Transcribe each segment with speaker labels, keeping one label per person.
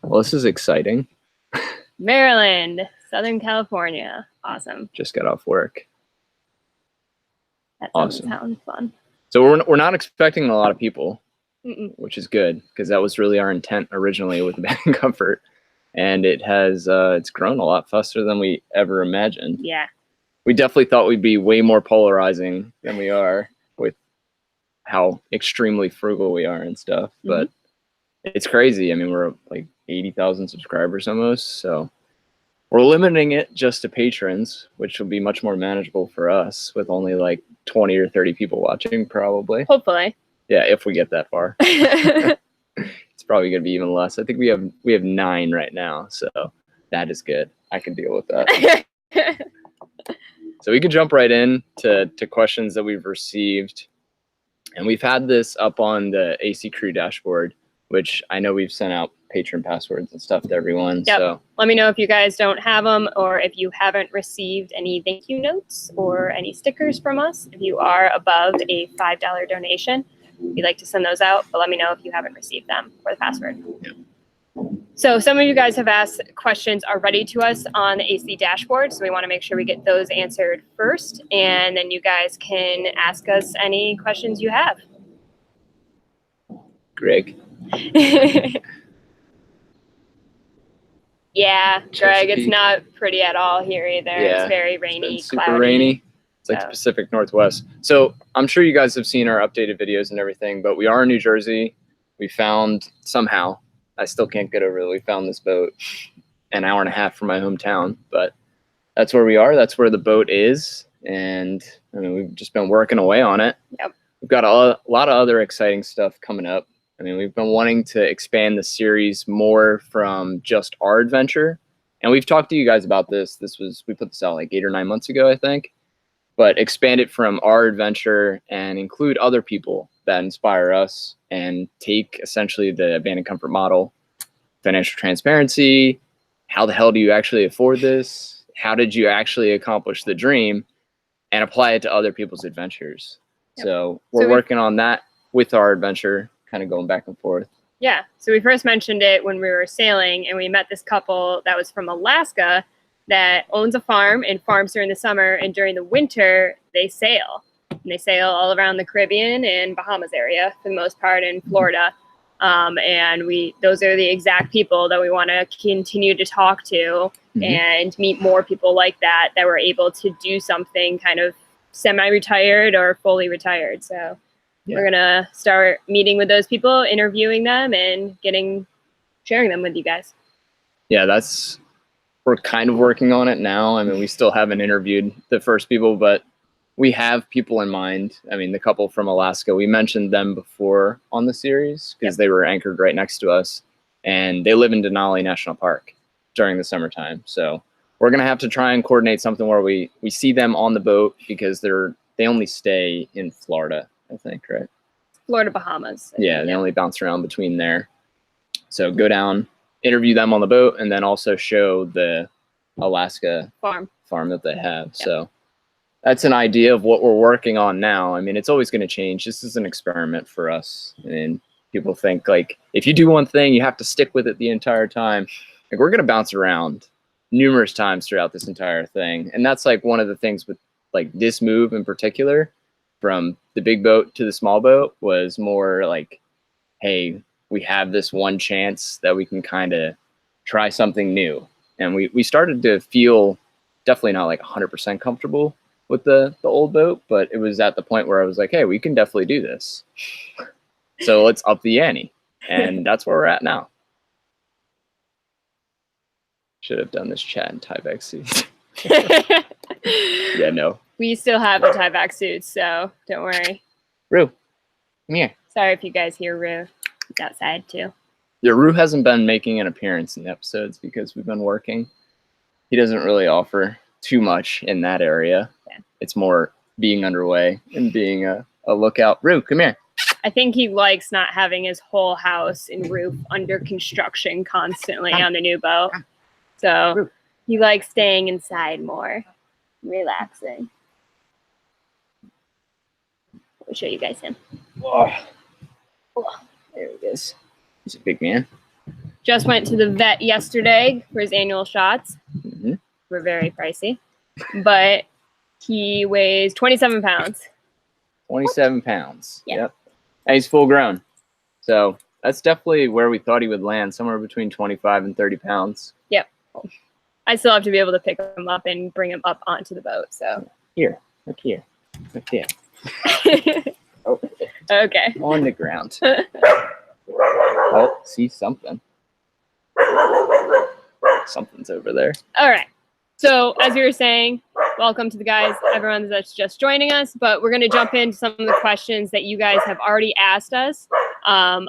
Speaker 1: Well, this is exciting.
Speaker 2: Maryland, Southern California. Awesome.
Speaker 1: Just got off work.
Speaker 2: That doesn't sound fun.
Speaker 1: So we're not expecting a lot of people, which is good because that was really our intent originally with Band and Comfort, and it has it's grown a lot faster than we ever imagined.
Speaker 2: Yeah.
Speaker 1: We definitely thought we'd be way more polarizing than we are with how extremely frugal we are and stuff, but it's crazy. I mean, we're like 80,000 subscribers almost, so we're limiting it just to patrons, which will be much more manageable for us with only like 20 or 30 people watching, probably.
Speaker 2: Hopefully.
Speaker 1: Yeah, if we get that far. It's probably going to be even less. I think we have 9 right now, so that is good. I can deal with that. So we can jump right in to questions that we've received. And we've had this up on the AC Crew dashboard, which I know we've sent out Patron passwords and stuff to everyone.
Speaker 2: Yep.
Speaker 1: So
Speaker 2: let me know if you guys don't have them, or if you haven't received any thank you notes or any stickers from us. If you are above a $5 donation, we'd like to send those out, but let me know if you haven't received them or the password.
Speaker 1: Yep.
Speaker 2: So some of you guys have asked questions already to us on the AC dashboard, so we want to make sure we get those answered first, and then you guys can ask us any questions you have.
Speaker 1: Greg.
Speaker 2: Yeah, Greg, it's not pretty at all here either. Yeah, it's very rainy,
Speaker 1: super
Speaker 2: cloudy.
Speaker 1: Rainy. It's like the Pacific Northwest. So I'm sure you guys have seen our updated videos and everything, but we are in New Jersey. We found somehow, I still can't get over that we found this boat an hour and a half from my hometown, but that's where we are. That's where the boat is. And I mean, we've just been working away on it.
Speaker 2: Yep.
Speaker 1: We've got a lot of other exciting stuff coming up. I mean, we've been wanting to expand the series more from just our adventure. And we've talked to you guys about this. We put this out like 8 or 9 months ago, I think. But expand it from our adventure and include other people that inspire us and take essentially the Band and Comfort model, financial transparency. How the hell do you actually afford this? How did you actually accomplish the dream? And apply it to other people's adventures. Yep. So we're working on that with our adventure, kind of going back and forth.
Speaker 2: Yeah. So we first mentioned it when we were sailing, and we met this couple that was from Alaska that owns a farm and farms during the summer, and during the winter they sail. And they sail all around the Caribbean and Bahamas area for the most part, in Florida. And those are the exact people that we want to continue to talk to and meet more people like that were able to do something kind of semi-retired or fully retired. So we're going to start meeting with those people, interviewing them, and sharing them with you guys.
Speaker 1: Yeah, we're kind of working on it now. I mean, we still haven't interviewed the first people, but we have people in mind. I mean, the couple from Alaska, we mentioned them before on the series because they were anchored right next to us, and they live in Denali National Park during the summertime. So we're going to have to try and coordinate something where we see them on the boat, because they only stay in Florida, I think, right?
Speaker 2: Florida, Bahamas.
Speaker 1: Yeah, they only bounce around between there. So go down, interview them on the boat, and then also show the Alaska farm that they have. Yep. So that's an idea of what we're working on now. I mean, it's always going to change. This is an experiment for us. And people think, like, if you do one thing, you have to stick with it the entire time. Like, we're going to bounce around numerous times throughout this entire thing. And that's like one of the things with like this move in particular, from the big boat to the small boat, was more like, hey, we have this one chance that we can kind of try something new. And we started to feel definitely not like 100% comfortable with the old boat, but it was at the point where I was like, hey, we can definitely do this. So let's up the ante. And that's where we're at now. Should have done this chat in tie-back suits. Yeah, no.
Speaker 2: We still have the tie-back suits, so don't worry.
Speaker 1: Rue, come here.
Speaker 2: Sorry if you guys hear Rue. He's outside too.
Speaker 1: Yeah, Rue hasn't been making an appearance in the episodes because we've been working. He doesn't really offer too much in that area. Yeah. It's more being underway and being a lookout. Rue, come here.
Speaker 2: I think he likes not having his whole house and roof under construction constantly on the new boat. So he likes staying inside more, relaxing. I'll show you guys him.
Speaker 1: Oh. There he is. He's a big man.
Speaker 2: just went to the vet yesterday for his annual shots.
Speaker 1: Mm-hmm.
Speaker 2: Were very pricey, but he weighs 27 pounds.
Speaker 1: 27 pounds.
Speaker 2: Yeah.
Speaker 1: Yep. And he's full grown. So that's definitely where we thought he would land, somewhere between 25 and 30 pounds.
Speaker 2: Yep. I still have to be able to pick him up and bring him up onto the boat. So
Speaker 1: Here. Look here. Look here. Oh,
Speaker 2: okay.
Speaker 1: on the ground. Oh, see something. Something's over there.
Speaker 2: All right. So as we were saying, welcome to the guys, everyone that's just joining us. But we're going to jump into some of the questions that you guys have already asked us on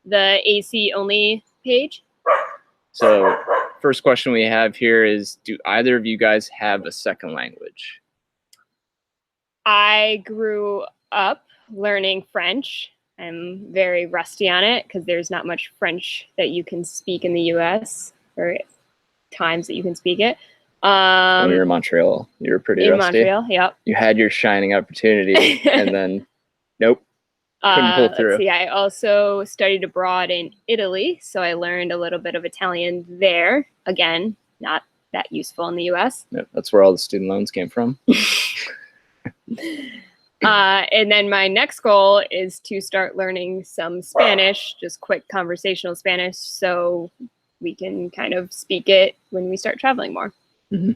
Speaker 2: the AC only page.
Speaker 1: So first question we have here is, do either of you guys have a second language?
Speaker 2: I grew up learning French. I'm very rusty on it because there's not much French that you can speak in the U.S. or times that you can speak it.
Speaker 1: When you were in Montreal, you were pretty rusty.
Speaker 2: In Montreal, yep.
Speaker 1: You had your shining opportunity, and then nope, couldn't pull through.
Speaker 2: Let's see, I also studied abroad in Italy, so I learned a little bit of Italian there. Again, not that useful in the U.S.
Speaker 1: Yep, that's where all the student loans came from.
Speaker 2: And then my next goal is to start learning some Spanish, just quick conversational Spanish, so we can kind of speak it when we start traveling more.
Speaker 1: Mm-hmm.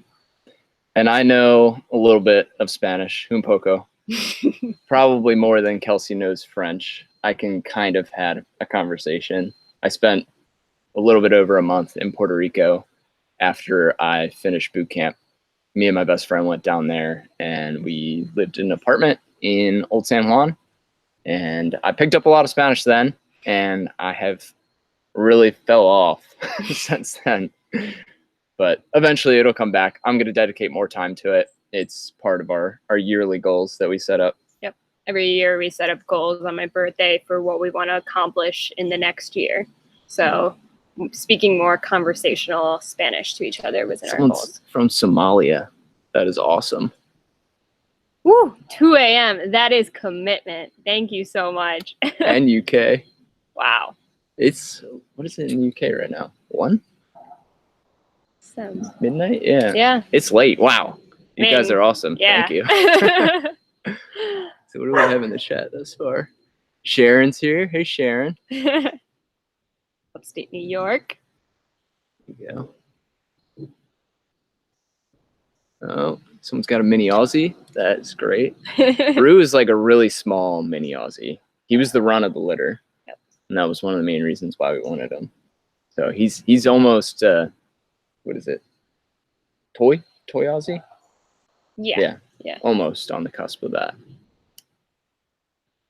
Speaker 1: And I know a little bit of Spanish, un poco. Probably more than Kelsey knows French. I can kind of have a conversation. I spent a little bit over a month in Puerto Rico after I finished boot camp. Me and my best friend went down there, and we lived in an apartment in Old San Juan. And I picked up a lot of Spanish then, and I have really fell off since then. But eventually it'll come back. I'm going to dedicate more time to it. It's part of our yearly goals that we set up.
Speaker 2: Yep. Every year we set up goals on my birthday for what we want to accomplish in the next year. So speaking more conversational Spanish to each other was in our goals.
Speaker 1: From Somalia. That is awesome.
Speaker 2: Woo, 2 a.m. That is commitment. Thank you so much.
Speaker 1: And UK.
Speaker 2: Wow.
Speaker 1: It's, what is it in the UK right now? 1?
Speaker 2: Sounds
Speaker 1: midnight? Yeah.
Speaker 2: Yeah.
Speaker 1: It's late. Wow. You
Speaker 2: Man,
Speaker 1: guys are awesome.
Speaker 2: yeah.
Speaker 1: Thank you. So what do we have in the chat thus far? Sharon's here. Hey, Sharon.
Speaker 2: Upstate New York.
Speaker 1: There you go. Oh, someone's got a mini Aussie. That's great. Brew is like a really small mini Aussie. He was the run of the litter.
Speaker 2: Yep.
Speaker 1: And that was one of the main reasons why we wanted him. So he's almost, what is it? Toy Aussie?
Speaker 2: Yeah.
Speaker 1: Almost on the cusp of that.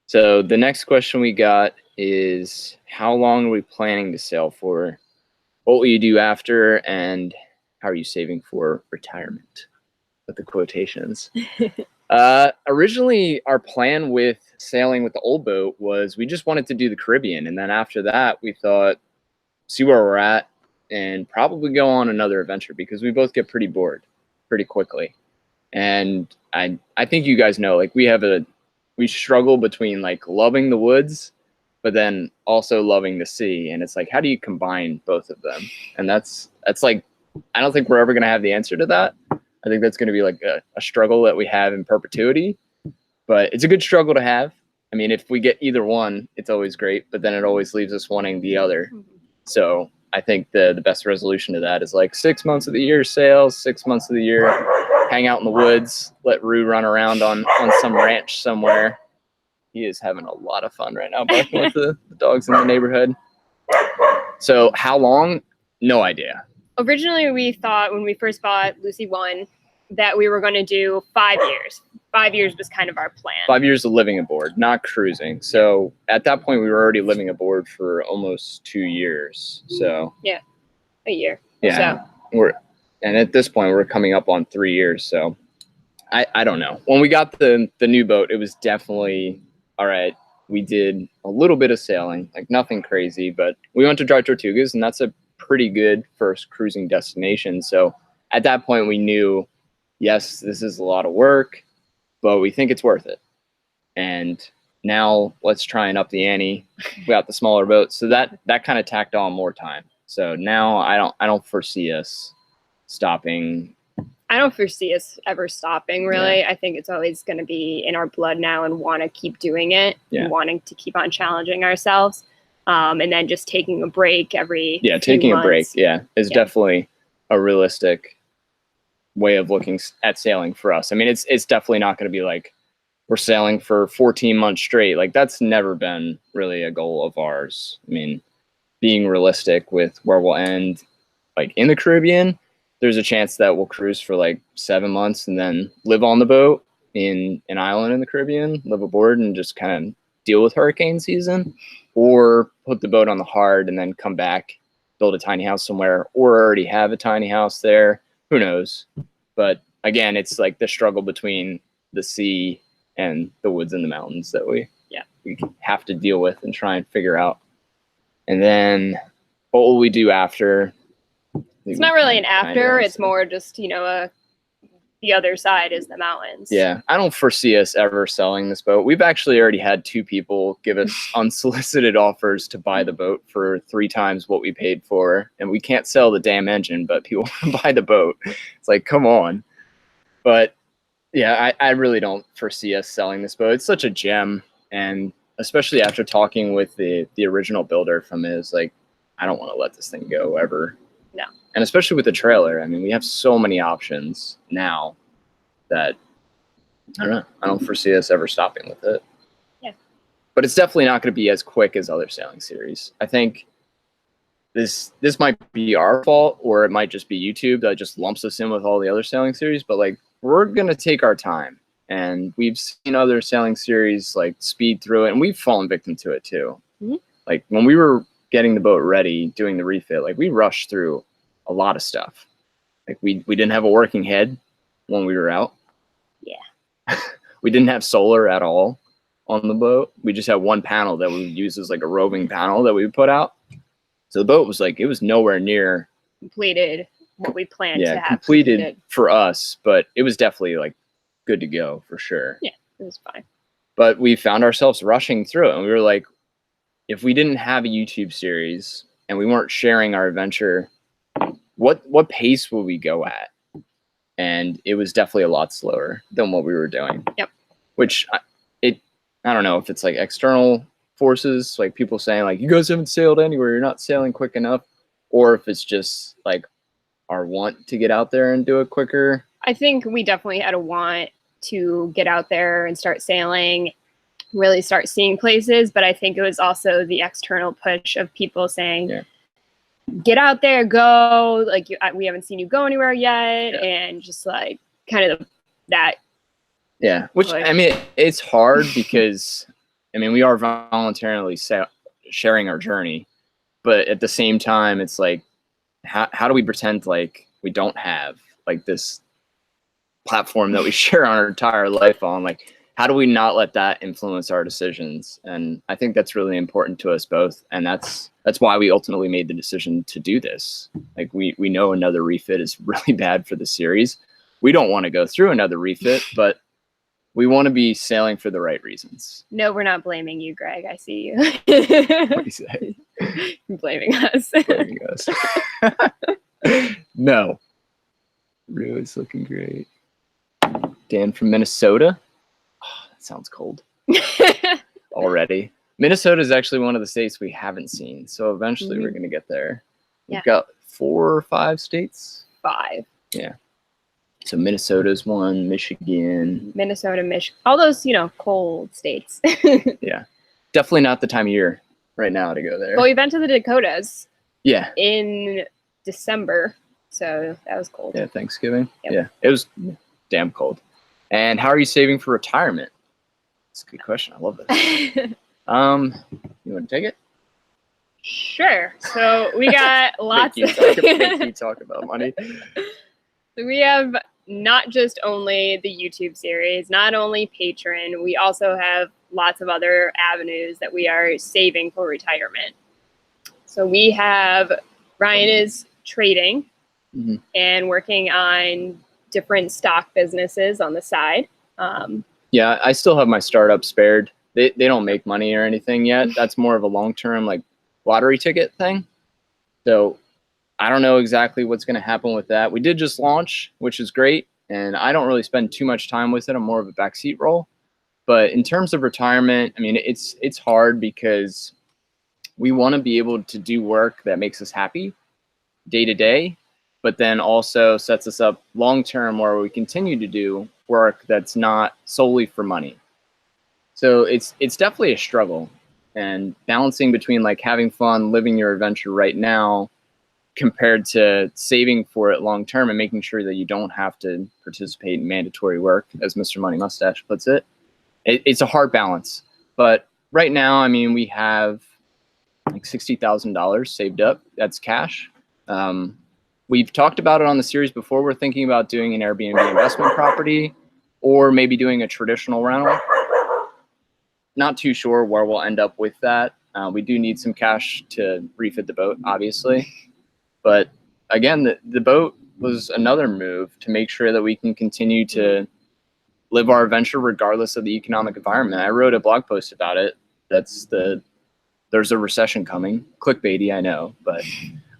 Speaker 1: So the next question we got is, how long are we planning to sail for? What will you do after? And how are you saving for retirement? With the quotations. Originally, our plan with sailing with the old boat was we just wanted to do the Caribbean. And then after that, we thought, see where we're at and probably go on another adventure because we both get pretty bored pretty quickly. And I think you guys know, like we struggle between like loving the woods, but then also loving the sea. And it's like, how do you combine both of them? And that's like, I don't think we're ever going to have the answer to that. I think that's going to be like a struggle that we have in perpetuity, but it's a good struggle to have. I mean, if we get either one, it's always great, but then it always leaves us wanting the other. So I think the best resolution to that is like 6 months of the year sail, 6 months of the year hang out in the woods, let Rue run around on some ranch somewhere. He is having a lot of fun right now barking with the dogs in the neighborhood. So how long? No idea.
Speaker 2: Originally, we thought when we first bought Lucy 1 that we were going to do 5 years. 5 years was kind of our plan.
Speaker 1: 5 years of living aboard, not cruising. So at that point, we were already living aboard for almost 2 years. So
Speaker 2: yeah, a year.
Speaker 1: Yeah, and at this point, we're coming up on 3 years. So I don't know. When we got the new boat, it was definitely all right. We did a little bit of sailing, like nothing crazy, but we went to Dry Tortugas, and that's a pretty good first cruising destination. So at that point we knew, yes, this is a lot of work, but we think it's worth it. And now let's try and up the ante. We got the smaller boat, so that kind of tacked on more time. So now I don't foresee us stopping.
Speaker 2: I don't foresee us ever stopping, really. I think it's always going to be in our blood now and want to keep doing it, and wanting to keep on challenging ourselves. And then just taking a break every
Speaker 1: taking
Speaker 2: months.
Speaker 1: A break, is definitely a realistic way of looking at sailing for us. I mean, it's definitely not going to be like we're sailing for 14 months straight. Like, that's never been really a goal of ours. I mean, being realistic with where we'll end, like in the Caribbean, there's a chance that we'll cruise for like 7 months and then live on the boat in an island in the Caribbean, live aboard and just kind of deal with hurricane season, or put the boat on the hard and then come back, build a tiny house somewhere, or already have a tiny house there. Who knows? But again, it's like the struggle between the sea and the woods and the mountains that we have to deal with and try and figure out. And then what will we do after?
Speaker 2: It's not really an after. It's more just, the other side is the mountains.
Speaker 1: Yeah. I don't foresee us ever selling this boat. We've actually already had 2 people give us unsolicited offers to buy the boat for 3 times what we paid for. And we can't sell the damn engine, but people want to buy the boat. It's like, come on. But yeah, I really don't foresee us selling this boat. It's such a gem. And especially after talking with the original builder from it, it's like, I don't want to let this thing go ever.
Speaker 2: No.
Speaker 1: And especially with the trailer, I mean, we have so many options now that I don't know. I don't foresee us ever stopping with it.
Speaker 2: Yeah.
Speaker 1: But it's definitely not going to be as quick as other sailing series. I think this might be our fault, or it might just be YouTube that just lumps us in with all the other sailing series. But like, we're going to take our time, and we've seen other sailing series like speed through it, and we've fallen victim to it too.
Speaker 2: Mm-hmm.
Speaker 1: Like when we were getting the boat ready, doing the refit, like we rushed through a lot of stuff. Like we didn't have a working head when we were out.
Speaker 2: Yeah.
Speaker 1: We didn't have solar at all on the boat. We just had one panel that we would use as like a roving panel that we would put out. So the boat was like, it was nowhere near
Speaker 2: completed what we planned to have
Speaker 1: completed for us, but it was definitely like good to go for sure.
Speaker 2: Yeah, it was fine.
Speaker 1: But we found ourselves rushing through it, and we were like, if we didn't have a YouTube series and we weren't sharing our adventure, what pace will we go at? And it was definitely a lot slower than what we were doing.
Speaker 2: Yep.
Speaker 1: Which I don't know if it's like external forces, like people saying like, you guys haven't sailed anywhere, you're not sailing quick enough, or if it's just like our want to get out there and do it quicker.
Speaker 2: I think we definitely had a want to get out there and start sailing, really start seeing places. But I think it was also the external push of people saying, get out there, go. Like, we haven't seen you go anywhere yet. Yeah. And just like kind of that.
Speaker 1: Yeah. Which, I mean, it's hard because, I mean, we are voluntarily sharing our journey. But at the same time, it's like, how do we pretend like we don't have like this platform that we share our entire life on? Like, how do we not let that influence our decisions? And I think that's really important to us both. And that's why we ultimately made the decision to do this. Like, we know another refit is really bad for the series. We don't want to go through another refit, but we want to be sailing for the right reasons.
Speaker 2: No, we're not blaming you, Greg. I see you.
Speaker 1: What do you say?
Speaker 2: You're blaming us.
Speaker 1: Blaming us. No. Rio's looking great. Dan from Minnesota. Oh, that sounds cold. Already. Minnesota is actually one of the states we haven't seen. So eventually we're going to get there. We've got 4 or 5 states.
Speaker 2: 5.
Speaker 1: Yeah. So Minnesota's one, Michigan.
Speaker 2: Minnesota, Michigan. All those, cold states.
Speaker 1: Yeah. Definitely not the time of year right now to go there.
Speaker 2: Well, we've been to the Dakotas.
Speaker 1: Yeah.
Speaker 2: In December. So that was cold.
Speaker 1: Yeah, Thanksgiving.
Speaker 2: Yep.
Speaker 1: Yeah. It was damn cold. And how are you saving for retirement? That's a good question. I love this. You want to take it?
Speaker 2: Sure. So we got lots
Speaker 1: of make you talk about money.
Speaker 2: So we have not just only the YouTube series, not only Patron, we also have lots of other avenues that we are saving for retirement. So we have, Ryan is trading and working on different stock businesses on the side.
Speaker 1: Yeah, I still have my startup spared they don't make money or anything yet. That's more of a long-term like lottery ticket thing. So I don't know exactly what's going to happen with that. We did just launch, which is great. And I don't really spend too much time with it. I'm more of a backseat role. But in terms of retirement, I mean, it's hard because we want to be able to do work that makes us happy day to day, but then also sets us up long term where we continue to do work that's not solely for money. So it's definitely a struggle, and balancing between like having fun, living your adventure right now, compared to saving for it long term and making sure that you don't have to participate in mandatory work, as Mr. Money Mustache puts it. It's a hard balance. But right now, I mean, we have like $60,000 saved up. That's cash. We've talked about it on the series before. We're thinking about doing an Airbnb investment property or maybe doing a traditional rental. Not too sure where we'll end up with that. We do need some cash to refit the boat, obviously. But again, the boat was another move to make sure that we can continue to live our adventure regardless of the economic environment. I wrote a blog post about it. There's a recession coming. Clickbaity, I know, but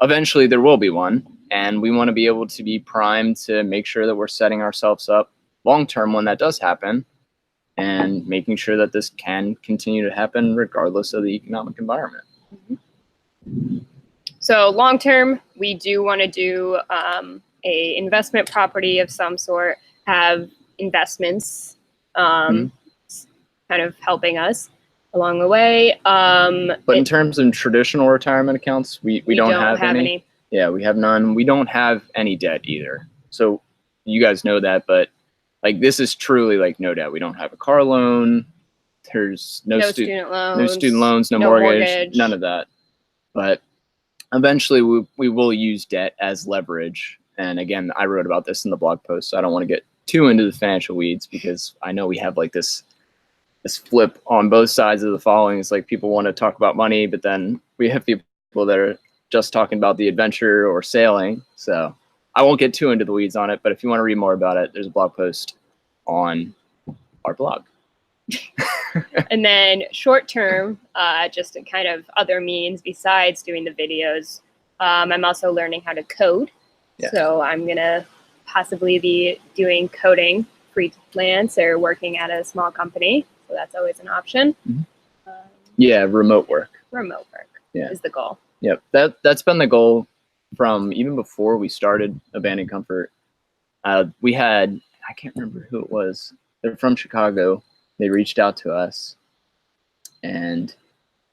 Speaker 1: eventually there will be one. And we want to be able to be primed to make sure that we're setting ourselves up long-term when that does happen, and making sure that this can continue to happen regardless of the economic environment.
Speaker 2: So long-term, we do want to do a investment property of some sort, have investments kind of helping us along the way.
Speaker 1: But in terms of traditional retirement accounts, we don't have any. Yeah, we have none. We don't have any debt either. So you guys know that, but like this is truly like no debt. We don't have a car loan. There's no student loans, no mortgage, none of that. But eventually we will use debt as leverage. And again, I wrote about this in the blog post, so I don't want to get too into the financial weeds, because I know we have like this flip on both sides of the following. It's like people want to talk about money, but then we have people that are just talking about the adventure or sailing. So I won't get too into the weeds on it, but if you want to read more about it, there's a blog post on our blog.
Speaker 2: And then short term, just a kind of other means besides doing the videos. I'm also learning how to code. Yeah. So I'm going to possibly be doing coding freelance or working at a small company. So that's always an option.
Speaker 1: Yeah, remote work.
Speaker 2: Remote work is the goal.
Speaker 1: Yep, that's been the goal from even before we started Abandoned Comfort. We had, I can't remember who it was. They're from Chicago. They reached out to us, and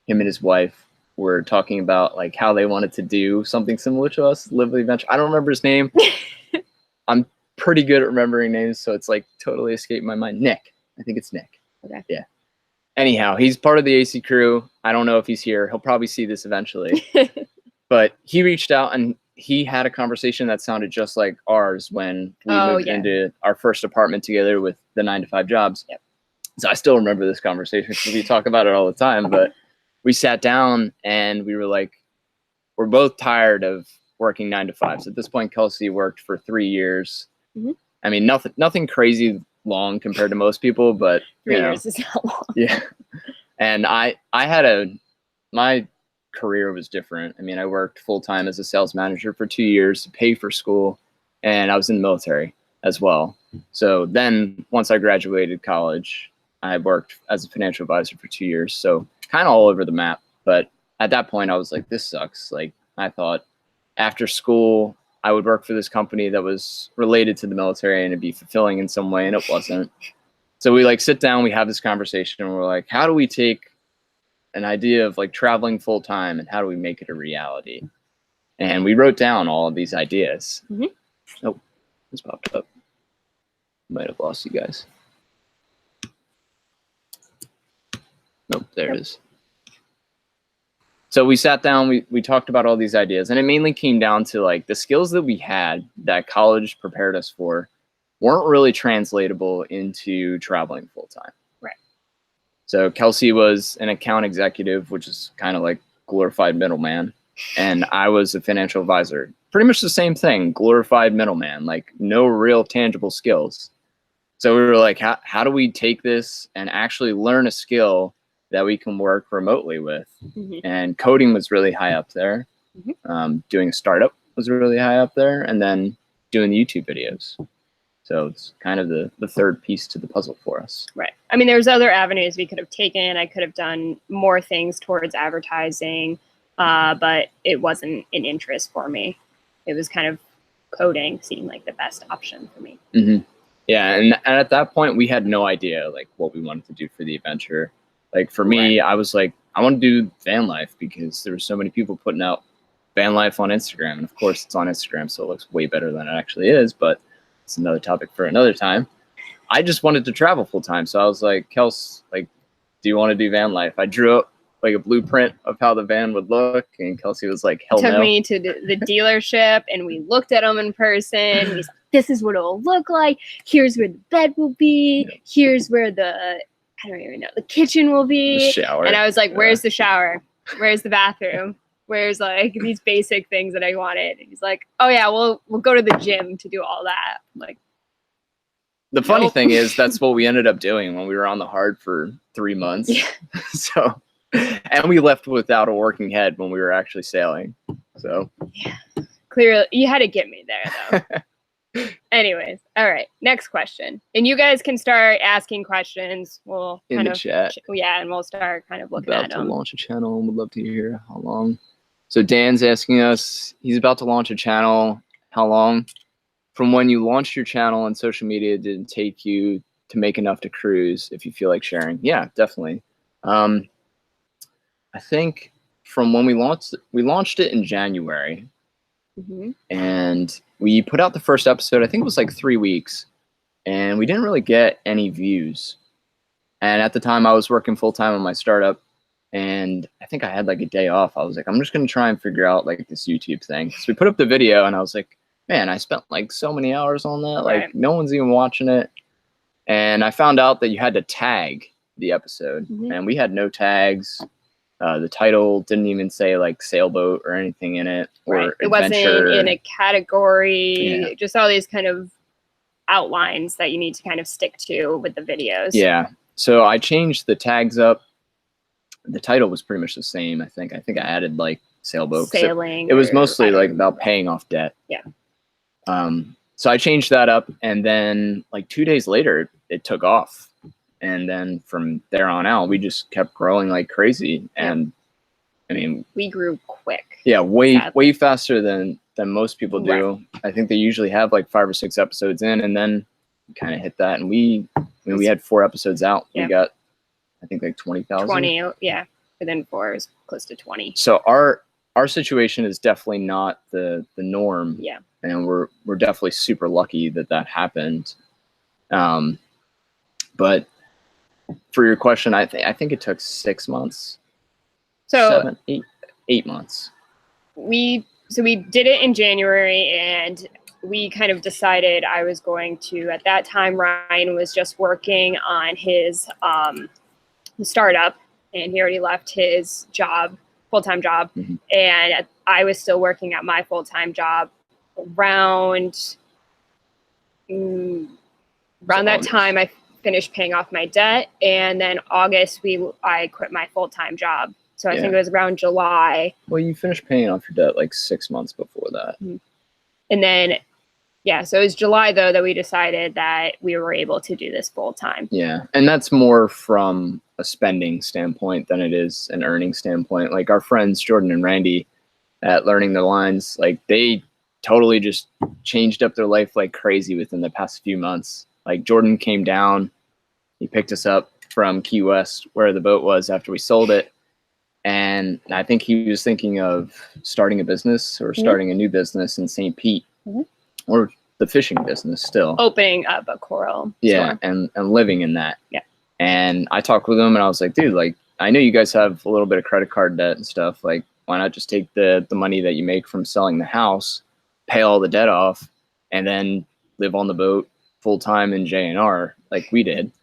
Speaker 1: him and his wife were talking about like how they wanted to do something similar to us, live the adventure. I don't remember his name. I'm pretty good at remembering names, so it's like totally escaped my mind. Nick. I think it's Nick.
Speaker 2: Okay.
Speaker 1: Yeah. Anyhow, he's part of the AC crew. I don't know if he's here. He'll probably see this eventually. But he reached out and he had a conversation that sounded just like ours when we moved into our first apartment together with the 9-to-5 jobs.
Speaker 2: Yep.
Speaker 1: So I still remember this conversation because we talk about it all the time. But we sat down and we were like, we're both tired of working 9-to-5s. At this point, Kelsey worked for 3 years. I mean, nothing crazy long compared to most people, but
Speaker 2: 3 years is not long.
Speaker 1: Yeah. And I had my career was different. I mean, I worked full-time as a sales manager for 2 years to pay for school, and I was in the military as well. So then once I graduated college, I worked as a financial advisor for 2 years. So kind of all over the map. But at that point I was like, this sucks. Like I thought after school, I would work for this company that was related to the military and it'd be fulfilling in some way, and it wasn't. So we like sit down, we have this conversation, and we're like, how do we take an idea of like traveling full time and how do we make it a reality? And we wrote down all of these ideas. Oh, this popped up. Might have lost you guys. Nope, there it is. So we sat down, we talked about all these ideas, and it mainly came down to like the skills that we had that college prepared us for weren't really translatable into traveling full time.
Speaker 2: Right.
Speaker 1: So Kelsey was an account executive, which is kind of like glorified middleman, and I was a financial advisor. Pretty much the same thing, glorified middleman, like no real tangible skills. So we were like, how do we take this and actually learn a skill that we can work remotely with.
Speaker 2: Mhm.
Speaker 1: And coding was really high up there. Doing a startup was really high up there, and then doing the YouTube videos. So it's kind of the third piece to the puzzle for us.
Speaker 2: Right. I mean, there's other avenues we could have taken. I could have done more things towards advertising, but it wasn't an interest for me. It was kind of coding seemed like the best option for me.
Speaker 1: Yeah, and at that point, we had no idea like what we wanted to do for the adventure. Like for me, I was like, I want to do van life because there were so many people putting out van life on Instagram, and of course, it's on Instagram, so it looks way better than it actually is. But it's another topic for another time. I just wanted to travel full time, so I was like, Kels, like, do you want to do van life? I drew up like a blueprint of how the van would look, and Kelsey was like, hell no.
Speaker 2: Took me to the dealership, and we looked at them in person. He's like, this is what it'll look like. Here's where the bed will be.
Speaker 1: Yep.
Speaker 2: Here's where I don't even know, the kitchen will be.
Speaker 1: The shower.
Speaker 2: And I was like, where's the shower? Where's the bathroom? Where's like these basic things that I wanted? And he's like, oh yeah, we'll go to the gym to do all that. I'm like,
Speaker 1: the funny thing is that's what we ended up doing when we were on the hard for 3 months.
Speaker 2: Yeah.
Speaker 1: So, and we left without a working head when we were actually sailing. So
Speaker 2: yeah, clearly you had to get me there though. Anyways, all right, next question. And you guys can start asking questions. We'll
Speaker 1: in
Speaker 2: kind
Speaker 1: the
Speaker 2: of
Speaker 1: chat.
Speaker 2: Yeah, and we'll start kind of looking
Speaker 1: About
Speaker 2: at
Speaker 1: to
Speaker 2: them.
Speaker 1: launch a channel. Would love to hear how long. So Dan's asking us, he's about to launch a channel. How long from when you launched your channel on social media did it take you to make enough to cruise if you feel like sharing? Yeah, definitely. I think from when we launched it in January, and we put out the first episode. I think it was like 3 weeks, and we didn't really get any views. And at the time, I was working full time on my startup, and I think I had like a day off. I was like, I'm just gonna try and figure out like this YouTube thing. So we put up the video, and I was like, man, I spent like so many hours on that. Like
Speaker 2: Right.
Speaker 1: no one's even watching it. And I found out that you had to tag the episode, and we had no tags. The title didn't even say like sailboat or anything in it, or
Speaker 2: Right. It wasn't
Speaker 1: adventure.
Speaker 2: in a category.
Speaker 1: Yeah.
Speaker 2: Just all these kind of outlines that you need to kind of stick to with the videos.
Speaker 1: Yeah. So I changed the tags up. The title was pretty much the same. I think I added like sailboat.
Speaker 2: Sailing.
Speaker 1: It was
Speaker 2: or-
Speaker 1: mostly
Speaker 2: I don't
Speaker 1: like about
Speaker 2: remember.
Speaker 1: paying off debt.
Speaker 2: Yeah.
Speaker 1: So I changed that up, and then like 2 days later, it took off. And then from there on out, we just kept growing like crazy. And I mean,
Speaker 2: We grew quick.
Speaker 1: yeah, way
Speaker 2: Sadly.
Speaker 1: faster than most people do.
Speaker 2: Right.
Speaker 1: I think they usually have like 5 or 6 episodes in, and then kind of hit that. And we had 4 episodes out.
Speaker 2: Yeah.
Speaker 1: We got, I think, like 20,000.
Speaker 2: 20, yeah. Within 4 is close to 20.
Speaker 1: So our situation is definitely not the norm.
Speaker 2: Yeah.
Speaker 1: And we're definitely super lucky that happened. But for your question, I think it took 6 months.
Speaker 2: So
Speaker 1: 8 months.
Speaker 2: we did it in January, and we kind of decided I was going to, at that time, Ryan was just working on his startup, and he already left his job, full-time job. And I was still working at my full-time job around that time. I finished paying off my debt, and then August I quit my full-time job. So I think it was around July.
Speaker 1: Well, you finished paying off your debt like 6 months before that.
Speaker 2: And then, yeah, so it was July, though, that we decided that we were able to do this full time.
Speaker 1: Yeah, and that's more from a spending standpoint than it is an earning standpoint. Like our friends Jordan and Randy at Learning the Lines, like they totally just changed up their life like crazy within the past few months. Like Jordan came down, he picked us up from Key West where the boat was after we sold it. And I think he was thinking of starting a business or starting a new business in St. Pete or the fishing business still.
Speaker 2: Opening up a coral store.
Speaker 1: and living in that.
Speaker 2: Yeah.
Speaker 1: And I talked with him and I was like, dude, like, I know you guys have a little bit of credit card debt and stuff. Like, why not just take the money that you make from selling the house, pay all the debt off, and then live on the boat full time in JNR like we did.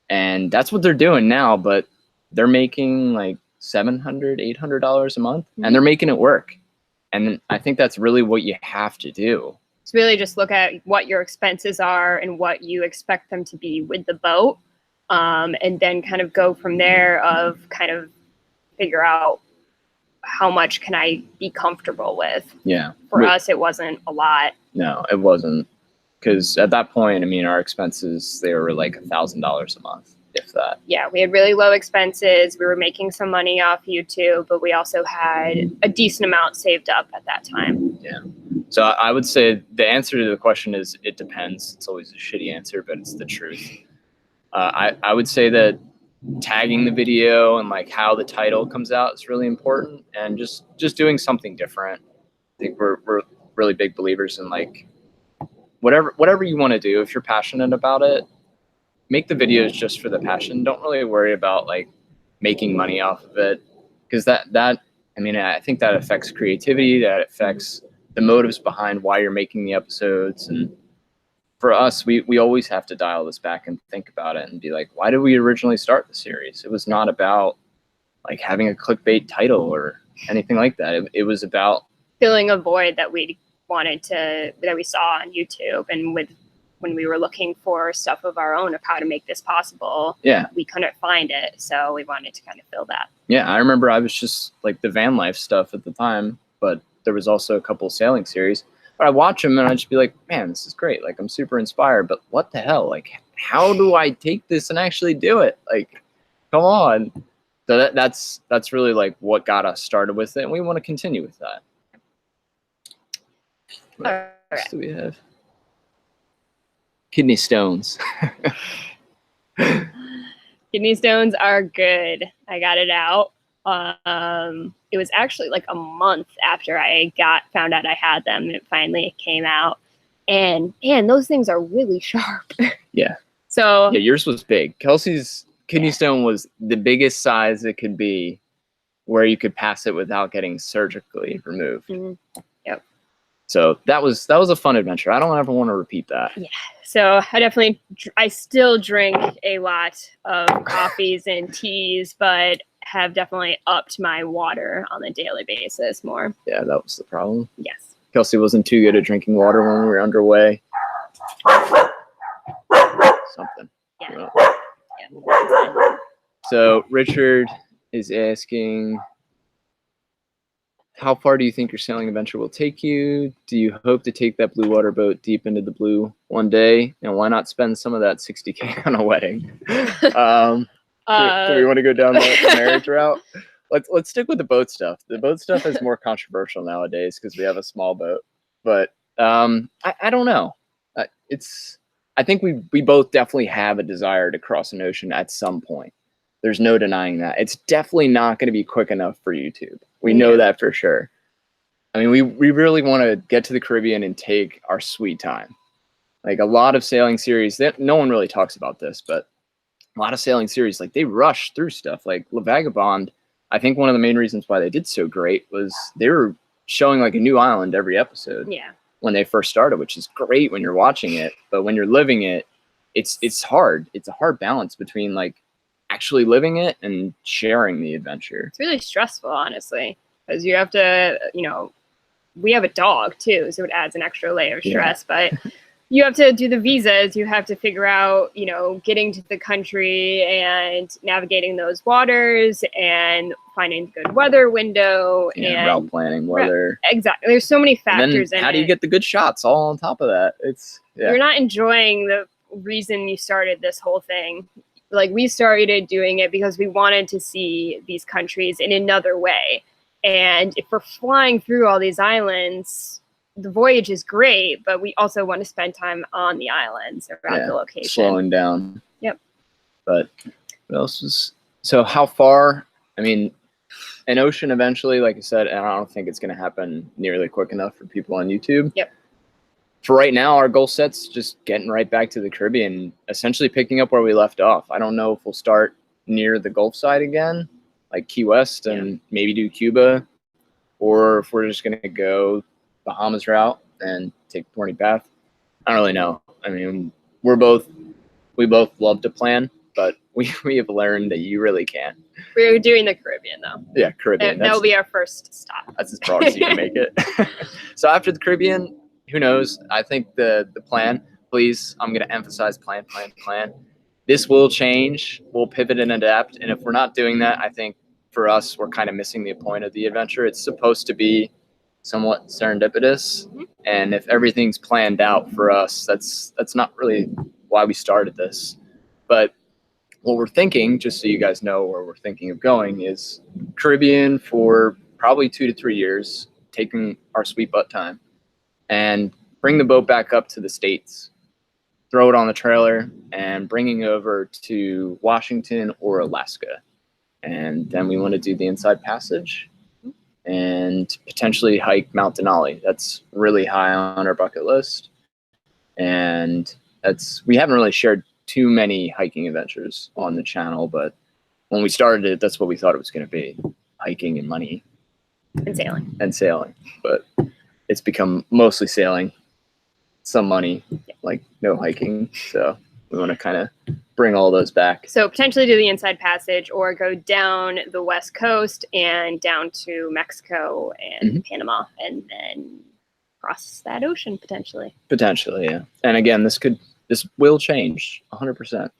Speaker 1: And that's what they're doing now, but they're making like $700, $800 a month, and they're making it work. And I think that's really what you have to do.
Speaker 2: It's really just look at what your expenses are and what you expect them to be with the boat. and then kind of go from there of kind of figure out how much can I be comfortable with.
Speaker 1: Yeah.
Speaker 2: For us, it wasn't a lot.
Speaker 1: No, it wasn't. Because at that point, I mean, our expenses, they were like $1,000 a month, if that.
Speaker 2: Yeah, we had really low expenses. We were making some money off YouTube, but we also had a decent amount saved up at that time.
Speaker 1: Yeah. So I would say the answer to the question is it depends. It's always a shitty answer, but it's the truth. I would say that tagging the video and like how the title comes out is really important, and just doing something different. I think we're really big believers in like whatever you want to do. If you're passionate about it, make the videos just for the passion. Don't really worry about like making money off of it, because that I mean, I think that affects creativity, that affects the motives behind why you're making the episodes. And for us, we always have to dial this back and think about it and be like, why did we originally start the series? It was not about like having a clickbait title or anything like that. It was about
Speaker 2: filling a void that we saw on YouTube, and when we were looking for stuff of our own of how to make this possible, we couldn't find it. So we wanted to kind of fill that.
Speaker 1: Yeah, I remember I was just like the van life stuff at the time, but there was also a couple sailing series. But I watch them and I'd just be like, man, this is great. Like, I'm super inspired, but what the hell? Like, how do I take this and actually do it? Like, come on. So that's really like what got us started with it, and we want to continue with that. What else do we have? Kidney stones.
Speaker 2: Kidney stones are good. I got it out. It was actually like a month after I found out I had them, and it finally came out. And those things are really sharp.
Speaker 1: Yeah.
Speaker 2: So
Speaker 1: yeah, yours was big. Kelsey's kidney stone was the biggest size it could be, where you could pass it without getting surgically removed.
Speaker 2: Mm-hmm. Yep.
Speaker 1: So that was a fun adventure. I don't ever want to repeat that.
Speaker 2: Yeah. So I still drink a lot of coffees and teas, but have definitely upped my water on a daily basis more.
Speaker 1: Yeah, that was the problem.
Speaker 2: Yes.
Speaker 1: Kelsey wasn't too good at drinking water when we were underway. Something.
Speaker 2: Yeah.
Speaker 1: Yeah. So Richard is asking, how far do you think your sailing adventure will take you? Do you hope to take that blue water boat deep into the blue one day? And why not spend some of that $60K on a wedding? Do we want to go down the marriage route? Let's stick with the boat stuff. The boat stuff is more controversial nowadays because we have a small boat. But I don't know. I think we both definitely have a desire to cross an ocean at some point. There's no denying that. It's definitely not going to be quick enough for YouTube. We know that for sure. I mean, we really want to get to the Caribbean and take our sweet time. Like a lot of sailing series, no one really talks about this, but a lot of sailing series, like they rush through stuff. Like La Vagabond, I think one of the main reasons why they did so great was they were showing like a new island every episode.
Speaker 2: Yeah.
Speaker 1: When they first started, which is great when you're watching it, but when you're living it, it's hard. It's a hard balance between like actually living it and sharing the adventure.
Speaker 2: It's really stressful, honestly, because you have to, we have a dog too, so it adds an extra layer of stress, but you have to do the visas, you have to figure out, getting to the country and navigating those waters and finding a good weather window and
Speaker 1: route planning, weather.
Speaker 2: Exactly. There's so many factors in it.
Speaker 1: How do you get the good shots all on top of that?
Speaker 2: You're not enjoying the reason you started this whole thing. Like, we started doing it because we wanted to see these countries in another way. And if we're flying through all these islands, the voyage is great, but we also want to spend time on the islands around the location.
Speaker 1: Slowing down.
Speaker 2: Yep.
Speaker 1: But what else was... So how far... I mean, an ocean eventually, like I said, and I don't think it's going to happen nearly quick enough for people on YouTube.
Speaker 2: Yep.
Speaker 1: For right now, our goal set's just getting right back to the Caribbean, essentially picking up where we left off. I don't know if we'll start near the Gulf side again, like Key West, and maybe do Cuba, or if we're just going to go Bahamas route and take Morning Path. I don't really know. I mean, we both love to plan, but we have learned that you really can't.
Speaker 2: We're doing the Caribbean, though.
Speaker 1: Yeah, Caribbean.
Speaker 2: That will be our first stop.
Speaker 1: That's as broad as you can make it. So after the Caribbean, who knows? I think the plan, please, I'm going to emphasize plan. this will change. We'll pivot and adapt. And if we're not doing that, I think for us, we're kind of missing the point of the adventure. It's supposed to be somewhat serendipitous. And if everything's planned out for us, that's not really why we started this. But what we're thinking, just so you guys know where we're thinking of going, is Caribbean for probably 2 to 3 years, taking our sweet butt time, and bring the boat back up to the States, throw it on the trailer, and bringing over to Washington or Alaska. And then we want to do the Inside Passage and potentially hike Mount Denali. That's really high on our bucket list. And we haven't really shared too many hiking adventures on the channel, but when we started it, that's what we thought it was going to be: hiking and money
Speaker 2: and sailing.
Speaker 1: But it's become mostly sailing, some money, like no hiking. So we want to kind of bring all those back.
Speaker 2: So potentially do the Inside Passage, or go down the West Coast and down to Mexico and Panama, and then cross that ocean potentially.
Speaker 1: Potentially, yeah. And again, this will change 100%.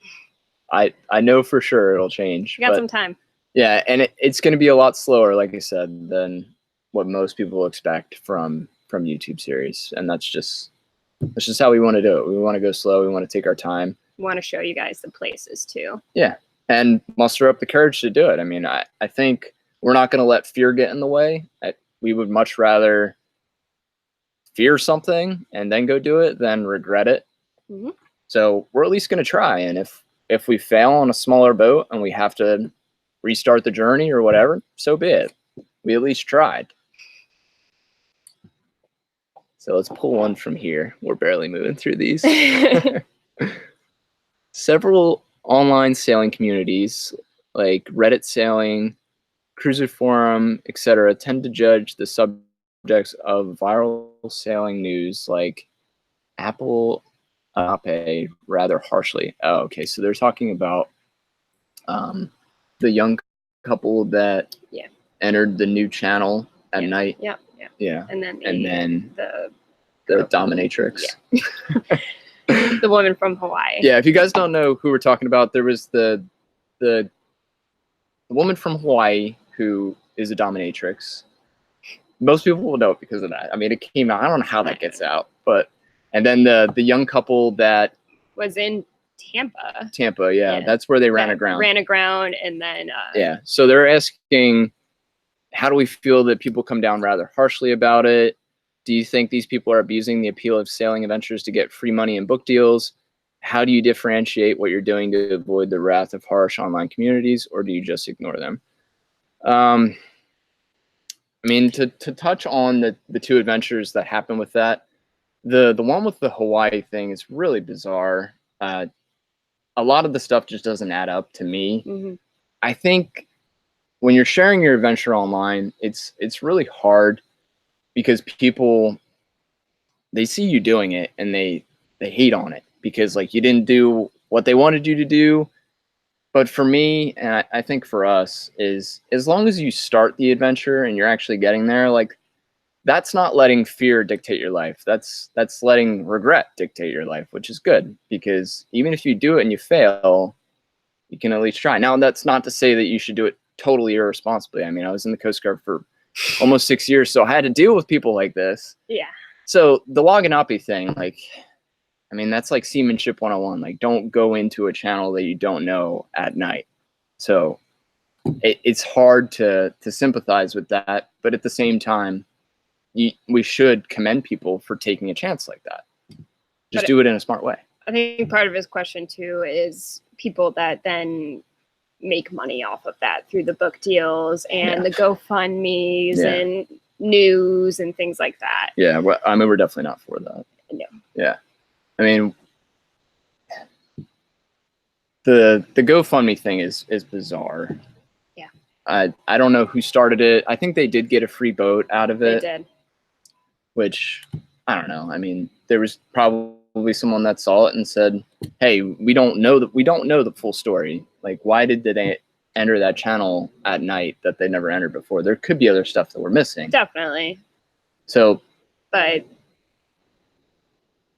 Speaker 1: I know for sure it'll change.
Speaker 2: You got some time.
Speaker 1: Yeah, and it's going to be a lot slower, like I said, than what most people expect from YouTube series. And that's just how we want to do it. We want to go slow. We want to take our time.
Speaker 2: We want to show you guys the places too.
Speaker 1: Yeah, and muster up the courage to do it. I mean, I think we're not going to let fear get in the way. We would much rather fear something and then go do it than regret it. So we're at least going to try. And if we fail on a smaller boat and we have to restart the journey or whatever, so be it. We at least tried. So let's pull one from here. We're barely moving through these. Several online sailing communities like Reddit Sailing, Cruiser Forum, etc., tend to judge the subjects of viral sailing news like Apple Ape rather harshly. Oh, okay. So they're talking about the young couple that entered the new channel at night. Yeah. And then the dominatrix.
Speaker 2: The woman from Hawaii.
Speaker 1: Yeah, if you guys don't know who we're talking about, there was the woman from Hawaii who is a dominatrix. Most people will know it because of that. I mean, it came out. I don't know how that gets out, and then the young couple that
Speaker 2: was in Tampa.
Speaker 1: Yeah, that's where they ran aground.
Speaker 2: And then
Speaker 1: so they're asking, how do we feel that people come down rather harshly about it? Do you think these people are abusing the appeal of sailing adventures to get free money and book deals? How do you differentiate what you're doing to avoid the wrath of harsh online communities, or do you just ignore them? I mean, to touch on the two adventures that happened with that, the one with the Hawaii thing is really bizarre. A lot of the stuff just doesn't add up to me. I think when you're sharing your adventure online, it's really hard because people, they see you doing it and they hate on it because like you didn't do what they wanted you to do. But for me, and I think for us, is as long as you start the adventure and you're actually getting there, like that's not letting fear dictate your life. That's letting regret dictate your life, which is good, because even if you do it and you fail, you can at least try. Now, that's not to say that you should do it totally irresponsibly. I mean, I was in the Coast Guard for almost 6 years, so I had to deal with people like this.
Speaker 2: Yeah.
Speaker 1: So the Loganapi thing, like, I mean, that's like seamanship 101. Like, don't go into a channel that you don't know at night. So it's hard to sympathize with that, but at the same time, we should commend people for taking a chance like that. Just do it in a smart way.
Speaker 2: I think part of his question too is people that then make money off of that through the book deals and the GoFundMes and news and things like that.
Speaker 1: Yeah, well, I mean, we're definitely not for that.
Speaker 2: No.
Speaker 1: Yeah, I mean, the GoFundMe thing is bizarre.
Speaker 2: Yeah.
Speaker 1: I don't know who started it. I think they did get a free boat out of it.
Speaker 2: They did. Which,
Speaker 1: I don't know. I mean, there was probably someone that saw it and said, "Hey, we don't know the full story. Like, why did they enter that channel at night that they never entered before? There could be other stuff that we're missing."
Speaker 2: Definitely.
Speaker 1: So,
Speaker 2: but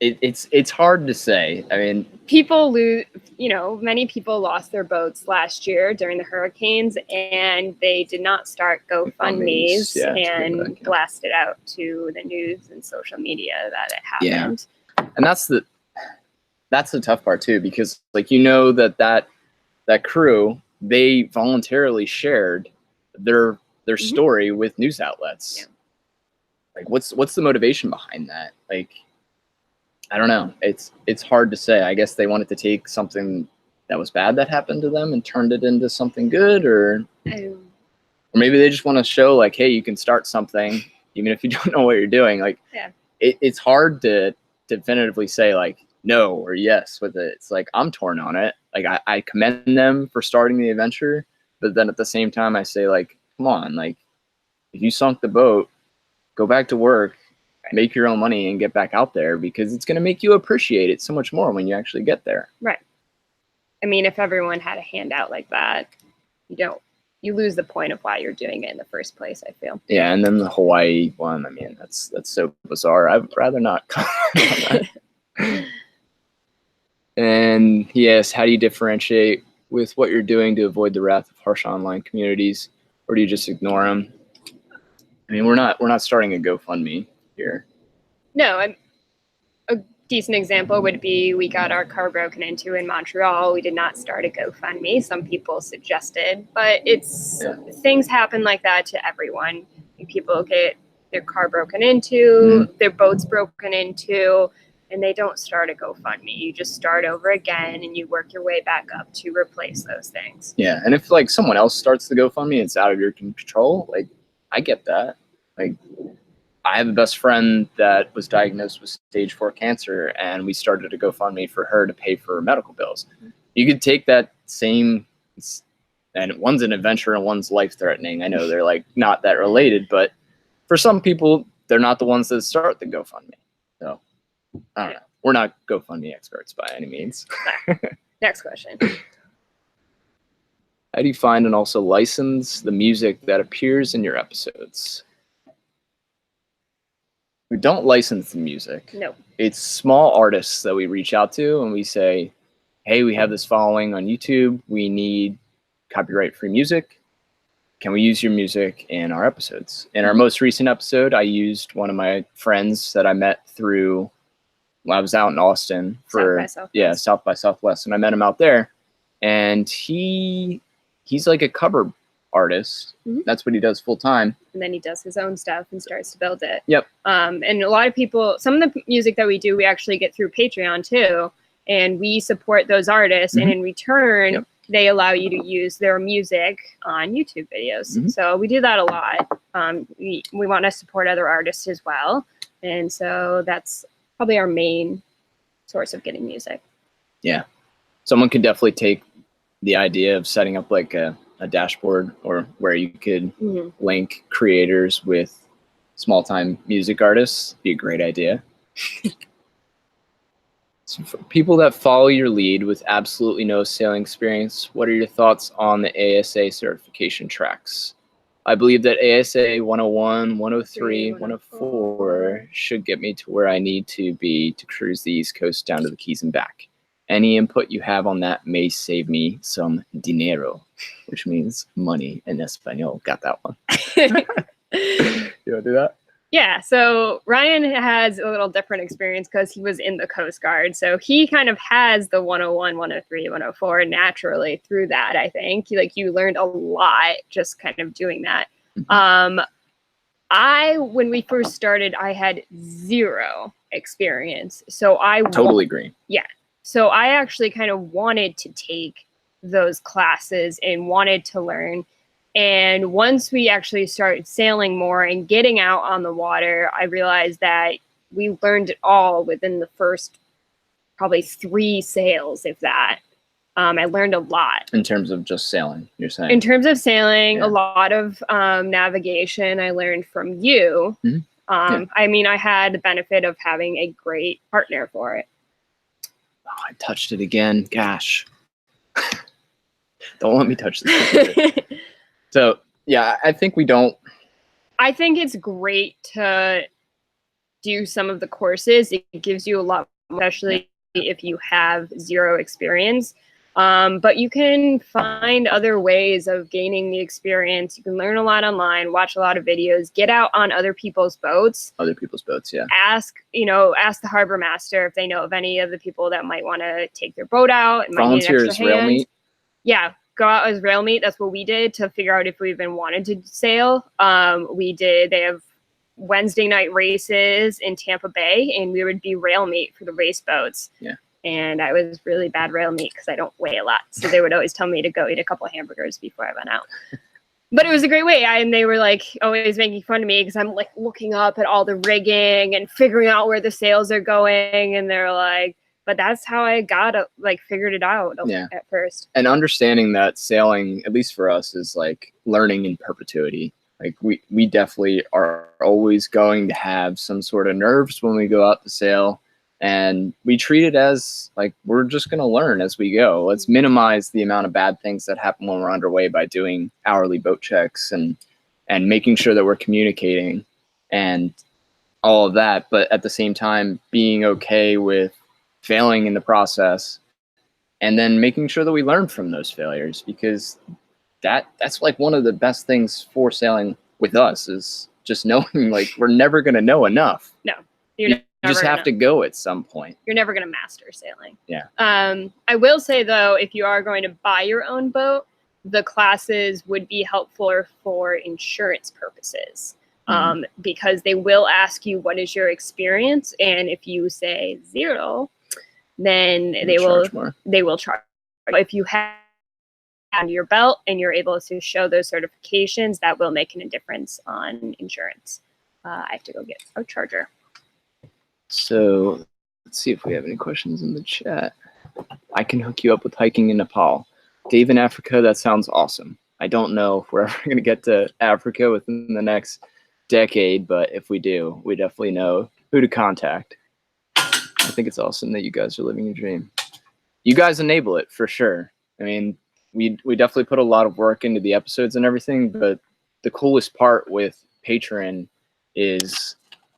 Speaker 1: it's hard to say. I mean,
Speaker 2: people lose, many people lost their boats last year during the hurricanes, and they did not start GoFundMe's and blast it out to the news and social media that it happened.
Speaker 1: Yeah. And that's the tough part too, because like, that crew, they voluntarily shared their story with news outlets. Yeah. Like what's the motivation behind that? Like, I don't know. It's hard to say. I guess they wanted to take something that was bad that happened to them and turned it into something good, or maybe they just want to show like, hey, you can start something even if you don't know what you're doing. Like, it's hard to definitively say like no or yes with it. It's like I'm torn on it. Like I commend them for starting the adventure, but then at the same time I say like, come on, like if you sunk the boat, go back to work, make your own money and get back out there, because it's going to make you appreciate it so much more when you actually get there. Right.
Speaker 2: I mean, if everyone had a handout like that, you lose the point of why you're doing it in the first place, I feel.
Speaker 1: Yeah, and then the Hawaii one, I mean, that's so bizarre. I'd rather not comment on that. And yes, how do you differentiate with what you're doing to avoid the wrath of harsh online communities, or do you just ignore them? I mean, we're not starting a GoFundMe here.
Speaker 2: No, a decent example would be we got our car broken into in Montreal. We did not start a GoFundMe. Some people suggested, but things happen like that to everyone. People get their car broken into, their boats broken into, and they don't start a GoFundMe. You just start over again and you work your way back up to replace those things.
Speaker 1: Yeah, and if like someone else starts the GoFundMe, it's out of your control. Like, I get that. Like, I have a best friend that was diagnosed with stage 4 cancer, and we started a GoFundMe for her to pay for medical bills. You could take that same, and one's an adventure and one's life-threatening. I know they're like not that related, but for some people, they're not the ones that start the GoFundMe. So I don't know. We're not GoFundMe experts by any means.
Speaker 2: Next question.
Speaker 1: How do you find and also license the music that appears in your episodes? We don't license the music.
Speaker 2: No.
Speaker 1: It's small artists that we reach out to and we say, hey, we have this following on YouTube. We need copyright-free music. Can we use your music in our episodes? In our most recent episode, I used one of my friends that I met through, I was out in Austin for South by Southwest, and I met him out there. And he's like a cover artist. That's what he does full time.
Speaker 2: And then he does his own stuff and starts to build it.
Speaker 1: Yep.
Speaker 2: And a lot of people, some of the music that we do, we actually get through Patreon too. And we support those artists. And in return, they allow you to use their music on YouTube videos. So we do that a lot. We want to support other artists as well. And so that's probably our main source of getting music.
Speaker 1: Yeah. Someone could definitely take the idea of setting up like a dashboard, or where you could link creators with small-time music artists. Be a great idea. So for people that follow your lead with absolutely no sailing experience, what are your thoughts on the ASA certification tracks? I believe that ASA 101, 103, 104 should get me to where I need to be to cruise the East Coast down to the Keys and back. Any input you have on that may save me some dinero, which means money in Espanol. Got that one. You want to do that?
Speaker 2: Yeah, so Ryan has a little different experience because he was in the Coast Guard. So he kind of has the 101, 103, 104 naturally through that, I think. You learned a lot just kind of doing that. When we first started, I had zero experience. So I
Speaker 1: totally agree.
Speaker 2: Yeah. So I actually kind of wanted to take those classes and wanted to learn. And once we actually started sailing more and getting out on the water, I realized that we learned it all within the first probably 3 sails, if that. I learned a lot.
Speaker 1: In terms of just sailing, you're saying?
Speaker 2: In terms of sailing, a lot of navigation I learned from you. I mean, I had the benefit of having a great partner for it.
Speaker 1: Oh, I touched it again. Gosh. Don't let me touch this. So, yeah, I think we don't.
Speaker 2: I think it's great to do some of the courses. It gives you a lot especially if you have zero experience. But you can find other ways of gaining the experience. You can learn a lot online, watch a lot of videos, get out on other people's boats.
Speaker 1: Other people's boats, yeah.
Speaker 2: Ask the harbor master if they know of any of the people that might want to take their boat out and might need an
Speaker 1: Volunteer
Speaker 2: extra
Speaker 1: as rail
Speaker 2: hand.
Speaker 1: meet.
Speaker 2: Yeah, go out as rail meet. That's what we did to figure out if we even wanted to sail. They have Wednesday night races in Tampa Bay, and we would be rail meet for the race boats.
Speaker 1: Yeah.
Speaker 2: And I was really bad rail meat because I don't weigh a lot. So they would always tell me to go eat a couple of hamburgers before I went out. But it was a great way. And they were like always making fun of me because I'm like looking up at all the rigging and figuring out where the sails are going. And they're like, but that's how I figured it out at first.
Speaker 1: And understanding that sailing, at least for us, is like learning in perpetuity. Like we definitely are always going to have some sort of nerves when we go out to sail. And we treat it as like, we're just going to learn as we go. Let's minimize the amount of bad things that happen when we're underway by doing hourly boat checks and making sure that we're communicating and all of that. But at the same time, being okay with failing in the process and then making sure that we learn from those failures, because that's like one of the best things for sailing with us is just knowing like we're never going to know enough.
Speaker 2: No,
Speaker 1: you just have to go at some point.
Speaker 2: You're never going to master sailing.
Speaker 1: Yeah.
Speaker 2: I will say, though, if you are going to buy your own boat, the classes would be helpful for insurance purposes because they will ask you, what is your experience? And if you say 0, then they will charge. If you have under your belt and you're able to show those certifications, that will make a difference on insurance. I have to go get our charger.
Speaker 1: So let's see if we have any questions in the chat. I can hook you up with hiking in Nepal. Dave in Africa, that sounds awesome. I don't know if we're ever going to get to Africa within the next decade, but if we do, we definitely know who to contact. I think it's awesome that you guys are living your dream. You guys enable it for sure. I mean, we definitely put a lot of work into the episodes and everything, but the coolest part with Patron is,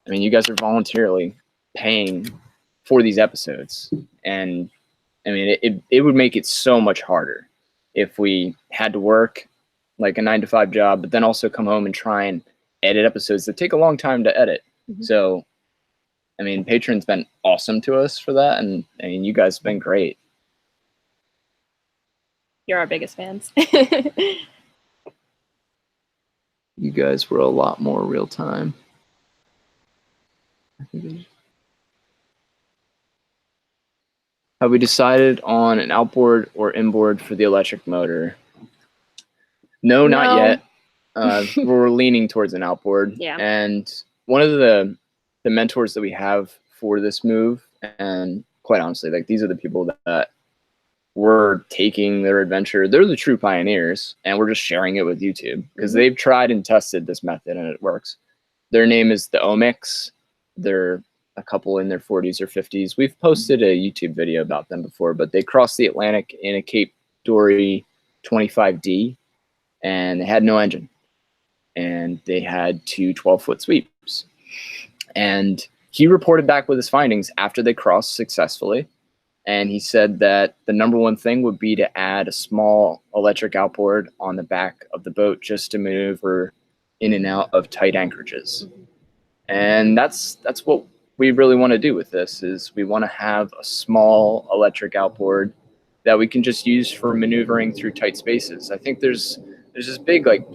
Speaker 1: I mean, you guys are voluntarily paying for these episodes. And I mean, it would make it so much harder if we had to work like a 9-to-5 job, but then also come home and try and edit episodes that take a long time to edit. Mm-hmm. So, I mean, Patron's been awesome to us for that. And I mean, you guys have been great.
Speaker 2: You're our biggest fans.
Speaker 1: You guys were a lot more real time. Have we decided on an outboard or inboard for the electric motor? No, not yet. We're leaning towards an outboard.
Speaker 2: Yeah.
Speaker 1: And one of the mentors that we have for this move, and quite honestly, like these are the people that we're taking their adventure. They're the true pioneers, and we're just sharing it with YouTube because they've tried and tested this method and it works. Their name is the Omics. They're a couple in their 40s or 50s. We've posted a YouTube video about them before, but they crossed the Atlantic in a Cape Dory 25D, and they had no engine, and they had 2 12-foot sweeps. And he reported back with his findings after they crossed successfully. And he said that the number one thing would be to add a small electric outboard on the back of the boat just to maneuver in and out of tight anchorages. And that's what we really want to do with this, is we want to have a small electric outboard that we can just use for maneuvering through tight spaces. I think there's this big like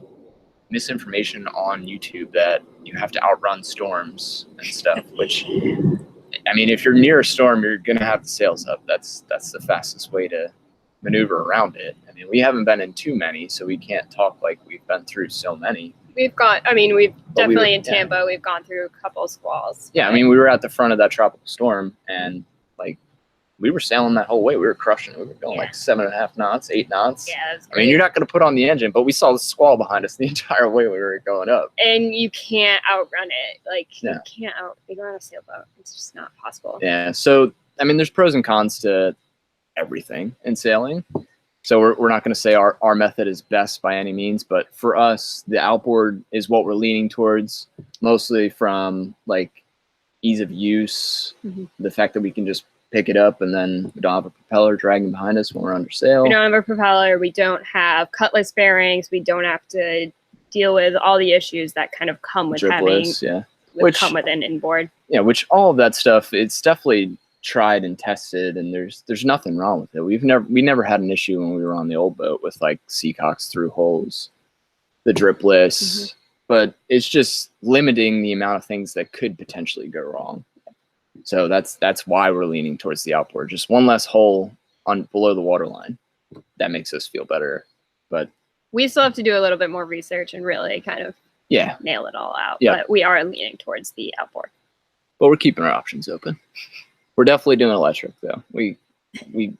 Speaker 1: misinformation on YouTube that you have to outrun storms and stuff, which, I mean, if you're near a storm, you're going to have the sails up. That's the fastest way to maneuver around it. I mean, we haven't been in too many, so we can't talk like we've been through so many.
Speaker 2: We've definitely in Tampa, we've gone through a couple of squalls.
Speaker 1: Yeah, I mean, we were at the front of that tropical storm, and like we were sailing that whole way. We were crushing it. We were going like 7.5 knots, 8 knots.
Speaker 2: Yeah,
Speaker 1: I mean, you're not going to put on the engine, but we saw the squall behind us the entire way we were going up.
Speaker 2: And you can't outrun it. Like, you go on a sailboat. It's just not possible.
Speaker 1: Yeah, so, I mean, there's pros and cons to everything in sailing. So we're not going to say our method is best by any means, but for us, the outboard is what we're leaning towards, mostly from like ease of use,
Speaker 2: Mhm.
Speaker 1: the fact that we can just pick it up and then we don't have a propeller dragging behind us when we're under sail.
Speaker 2: We don't have a propeller. We don't have cutlass bearings. We don't have to deal with all the issues that kind of come with
Speaker 1: Dripless,
Speaker 2: having,
Speaker 1: Which
Speaker 2: come with an inboard.
Speaker 1: Yeah, which all of that stuff, it's definitely tried and tested, and there's nothing wrong with it. We never had an issue when we were on the old boat with like seacocks through holes, the dripless, but it's just limiting the amount of things that could potentially go wrong. So that's why we're leaning towards the outboard. Just one less hole on below the waterline. That makes us feel better. But
Speaker 2: we still have to do a little bit more research and really kind of nail it all out.
Speaker 1: Yep.
Speaker 2: But we are leaning towards the outboard.
Speaker 1: But we're keeping our options open. We're definitely doing electric though. We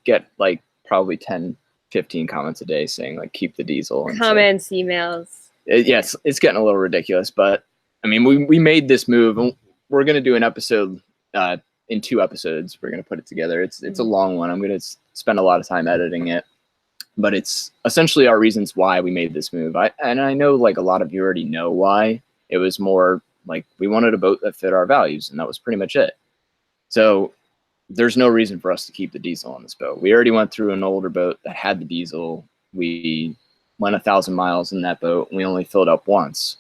Speaker 1: get like probably 10, 15 comments a day saying like keep the diesel. And
Speaker 2: comments, emails.
Speaker 1: Yes, it's getting a little ridiculous, but I mean we made this move, and we're gonna do an episode in 2 episodes. We're gonna put it together. It's a long one. I'm gonna spend a lot of time editing it, but it's essentially our reasons why we made this move. I know like a lot of you already know why. It was more like we wanted a boat that fit our values, and that was pretty much it. So there's no reason for us to keep the diesel on this boat. We already went through an older boat that had the diesel. We went 1,000 miles in that boat, and we only filled up once.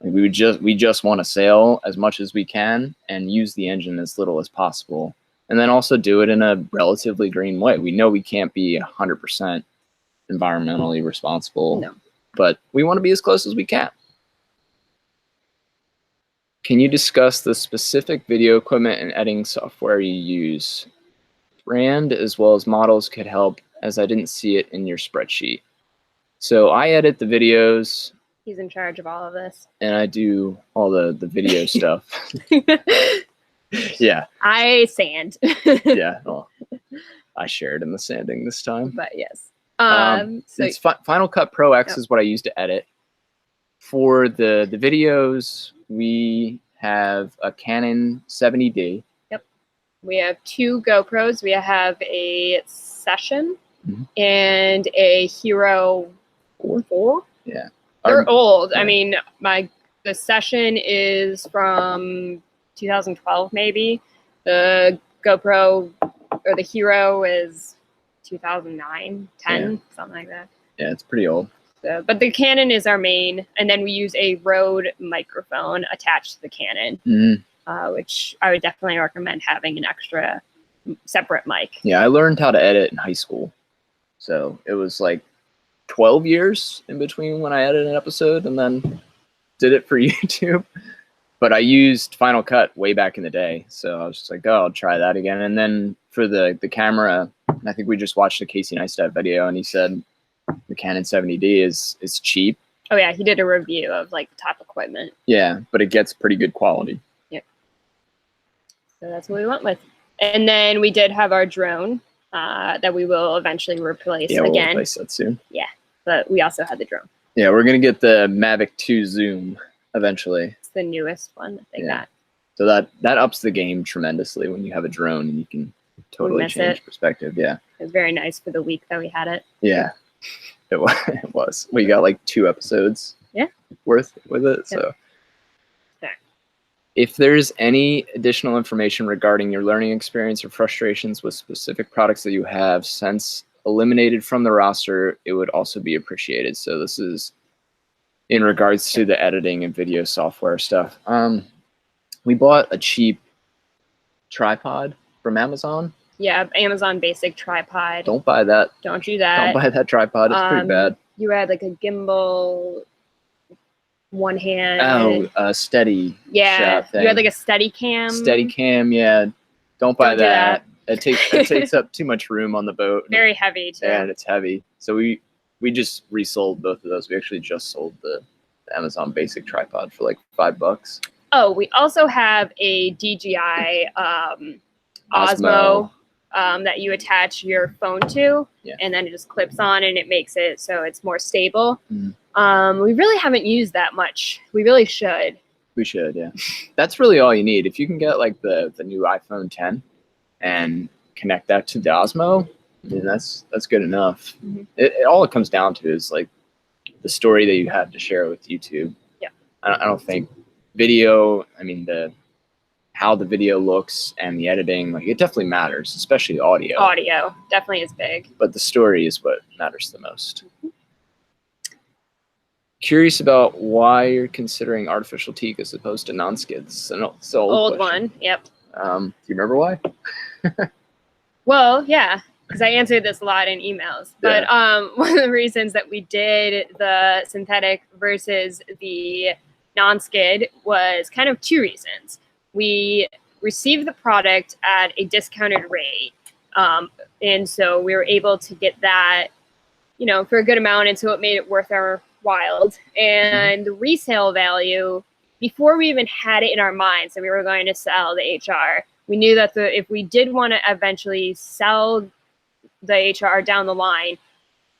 Speaker 1: Like we just want to sail as much as we can and use the engine as little as possible, and then also do it in a relatively green way. We know we can't be 100% environmentally responsible, but we want to be as close as we can. Can you discuss the specific video equipment and editing software you use? Brand as well as models could help, as I didn't see it in your spreadsheet. So I edit the videos.
Speaker 2: He's in charge of all of this.
Speaker 1: And I do all the video stuff. Yeah.
Speaker 2: I sand.
Speaker 1: Yeah. Well, I shared in the sanding this time.
Speaker 2: But yes.
Speaker 1: So it's Final Cut Pro X is what I use to edit. For the videos, we have a Canon 70D.
Speaker 2: Yep. We have 2 GoPros. We have a Session and a Hero 4.
Speaker 1: Yeah.
Speaker 2: They're old. I mean, the Session is from 2012 maybe. The GoPro or the Hero is 2009, 10, something like that.
Speaker 1: Yeah, it's pretty old.
Speaker 2: So, but the Canon is our main, and then we use a Rode microphone attached to the Canon, which I would definitely recommend having an extra separate mic.
Speaker 1: Yeah, I learned how to edit in high school. So it was like 12 years in between when I edited an episode and then did it for YouTube. But I used Final Cut way back in the day. So I was just like, oh, I'll try that again. And then for the camera, I think we just watched a Casey Neistat video, and he said the Canon 70D is cheap.
Speaker 2: Oh yeah, he did a review of like the top equipment.
Speaker 1: Yeah, but it gets pretty good quality.
Speaker 2: Yep. So that's what we went with. And then we did have our drone that we will eventually replace
Speaker 1: again.
Speaker 2: We'll
Speaker 1: replace that soon.
Speaker 2: Yeah, but we also had the drone.
Speaker 1: Yeah, we're going to get the Mavic 2 Zoom eventually.
Speaker 2: It's the newest one that they got.
Speaker 1: So that ups the game tremendously when you have a drone and you can totally change perspective. Yeah.
Speaker 2: It was very nice for the week that we had it.
Speaker 1: Yeah, it was. We got like 2 episodes worth with it. So if there's any additional information regarding your learning experience or frustrations with specific products that you have since eliminated from the roster, it would also be appreciated. So this is in regards to the editing and video software stuff. We bought a cheap tripod from Amazon.
Speaker 2: Yeah, Amazon basic tripod.
Speaker 1: Don't buy that.
Speaker 2: Don't do that.
Speaker 1: Don't buy that tripod. It's pretty bad.
Speaker 2: You had like a gimbal, one hand.
Speaker 1: Oh, a steady.
Speaker 2: Yeah,
Speaker 1: shot thing.
Speaker 2: you had like a steady cam.
Speaker 1: Steady cam, yeah. Don't buy that.
Speaker 2: It
Speaker 1: takes up too much room on the boat.
Speaker 2: Very heavy too.
Speaker 1: And it's heavy. So we just resold both of those. We actually just sold the Amazon basic tripod for like $5.
Speaker 2: Oh, we also have a DJI Osmo that you attach your phone to, and then it just clips on and it makes it so it's more stable. We really haven't used that much. We really should.
Speaker 1: We should, yeah. That's really all you need. If you can get like the new iPhone 10 and connect that to the Osmo, I mean, that's good enough. All it comes down to is like the story that you have to share with YouTube.
Speaker 2: Yeah.
Speaker 1: I don't think video, I mean, the how the video looks and the editing, like it definitely matters, especially audio.
Speaker 2: Audio definitely is big.
Speaker 1: But the story is what matters the most. Curious about why you're considering artificial teak as opposed to non-skids. It's an old question.
Speaker 2: One, yep.
Speaker 1: Do you remember why?
Speaker 2: Well, yeah, because I answered this a lot in emails. But one of the reasons that we did the synthetic versus the non-skid was kind of two reasons. We received the product at a discounted rate. And so we were able to get that, you know, for a good amount. And so it made it worth our while. And the resale value, before we even had it in our minds that we were going to sell the HR, we knew that if we did want to eventually sell the HR down the line,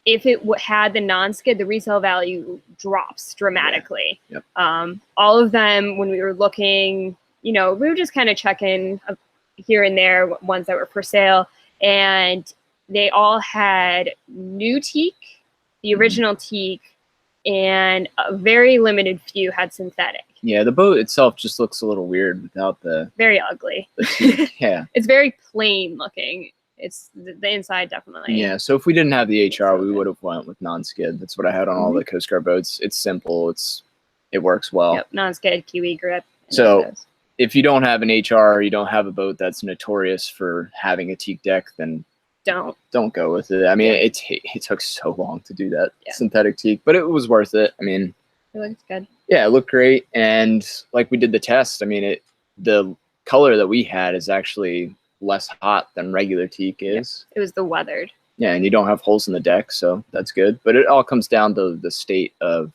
Speaker 2: if it had the non-skid, the resale value drops dramatically.
Speaker 1: Yeah. Yep.
Speaker 2: All of them, when we were looking, you know, we were just kind of checking here and there ones that were for sale, and they all had new teak, the original teak, and a very limited few had synthetic.
Speaker 1: Yeah, the boat itself just looks a little weird without the...
Speaker 2: Very ugly.
Speaker 1: The teak. Yeah.
Speaker 2: It's very plain looking. It's the inside definitely.
Speaker 1: Yeah, so if we didn't have the HR, we would have went with non-skid. That's what I had on all the Coast Guard boats. It's simple. It works well.
Speaker 2: Yep, non-skid, Kiwi grip.
Speaker 1: So if you don't have an HR, or you don't have a boat that's notorious for having a teak deck, then don't go with it. I mean, it took so long to do that synthetic teak, but it was worth it. I mean,
Speaker 2: it looks good. Yeah,
Speaker 1: it looked great, and like we did the test. I mean, the color that we had is actually less hot than regular teak is.
Speaker 2: It was the weathered.
Speaker 1: Yeah, and you don't have holes in the deck, so that's good. But it all comes down to the state of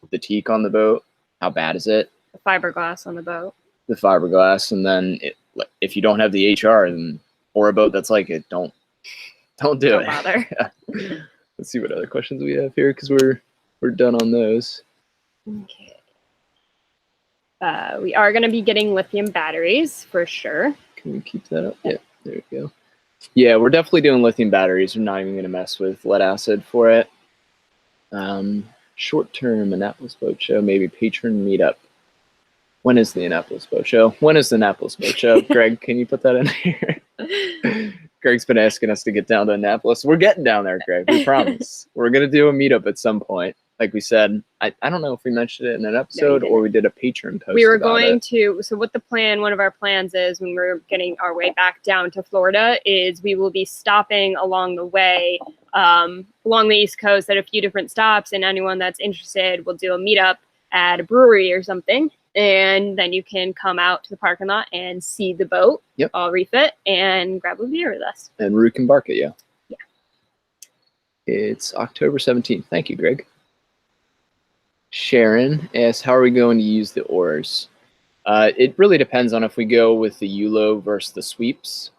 Speaker 1: the teak on the boat. How bad is it?
Speaker 2: The fiberglass on the boat.
Speaker 1: The fiberglass, and then if you don't have the HR or a boat that's like it, don't do it.
Speaker 2: Don't bother.
Speaker 1: Let's see what other questions we have here, because we're done on those.
Speaker 2: Okay. We are going to be getting lithium batteries for sure.
Speaker 1: Can we keep that up? Yeah, there we go. Yeah, we're definitely doing lithium batteries. We're not even going to mess with lead acid for it. Short-term Annapolis Boat Show, maybe Patron meetup. When is the Annapolis Boat Show? When is the Annapolis Boat Show? Greg, can you put that in here? Greg's been asking us to get down to Annapolis. We're getting down there, Greg. We promise. We're going to do a meetup at some point. Like we said, I don't know if we mentioned it in an episode or we did a Patron post.
Speaker 2: We were going to, so what one of our plans is when we're getting our way back down to Florida is we will be stopping along the way, along the East Coast at a few different stops, and anyone that's interested will do a meetup at a brewery or something. And then you can come out to the parking lot and see the boat, all refit, and grab a beer with us.
Speaker 1: And Rue can bark at you.
Speaker 2: Yeah.
Speaker 1: It's October 17th. Thank you, Greg. Sharon asks, how are we going to use the oars? It really depends on if we go with the ULO versus the sweeps.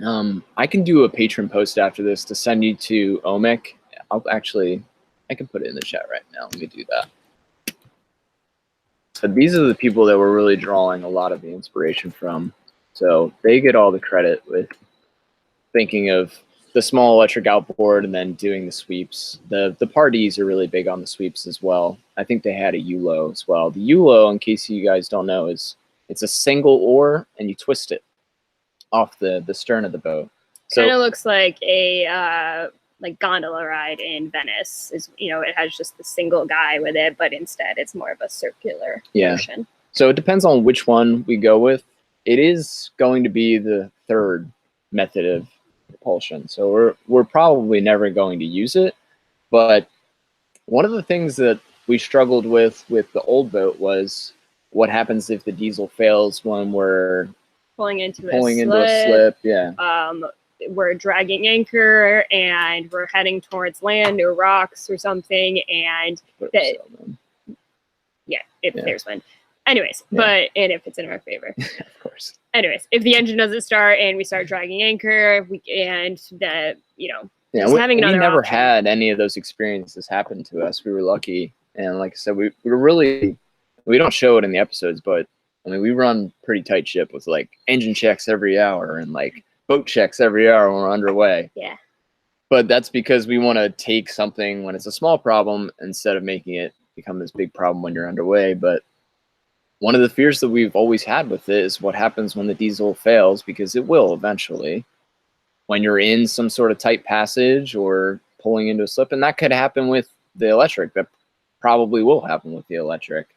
Speaker 1: I can do a Patron post after this to send you to OMIC. I can put it in the chat right now. Let me do that. But these are the people that we're really drawing a lot of the inspiration from. So they get all the credit with thinking of the small electric outboard and then doing the sweeps. The parties are really big on the sweeps as well. I think they had a ULO as well. The ULO, in case you guys don't know, it's a single oar and you twist it off the stern of the boat. So
Speaker 2: kind of looks like a like gondola ride in Venice. It has just the single guy with it, but instead it's more of a circular motion.
Speaker 1: So it depends on which one we go with. It is going to be the third method of propulsion, so we're probably never going to use it. But one of the things that we struggled with the old boat was what happens if the diesel fails when we're
Speaker 2: pulling into
Speaker 1: a slip. Yeah.
Speaker 2: We're dragging anchor and we're heading towards land or rocks or something, and if there's wind. Anyways, and if it's in our favor.
Speaker 1: Of course.
Speaker 2: Anyways, if the engine doesn't start and we start dragging anchor, we
Speaker 1: never had any of those experiences happen to us. We were lucky, and like I said, we don't show it in the episodes, but I mean, we run pretty tight ship with like engine checks every hour and like boat checks every hour when we're underway.
Speaker 2: Yeah.
Speaker 1: But that's because we want to take something when it's a small problem instead of making it become this big problem when you're underway. But one of the fears that we've always had with it is what happens when the diesel fails, because it will eventually. When you're in some sort of tight passage or pulling into a slip, and that could happen with the electric. That probably will happen with the electric.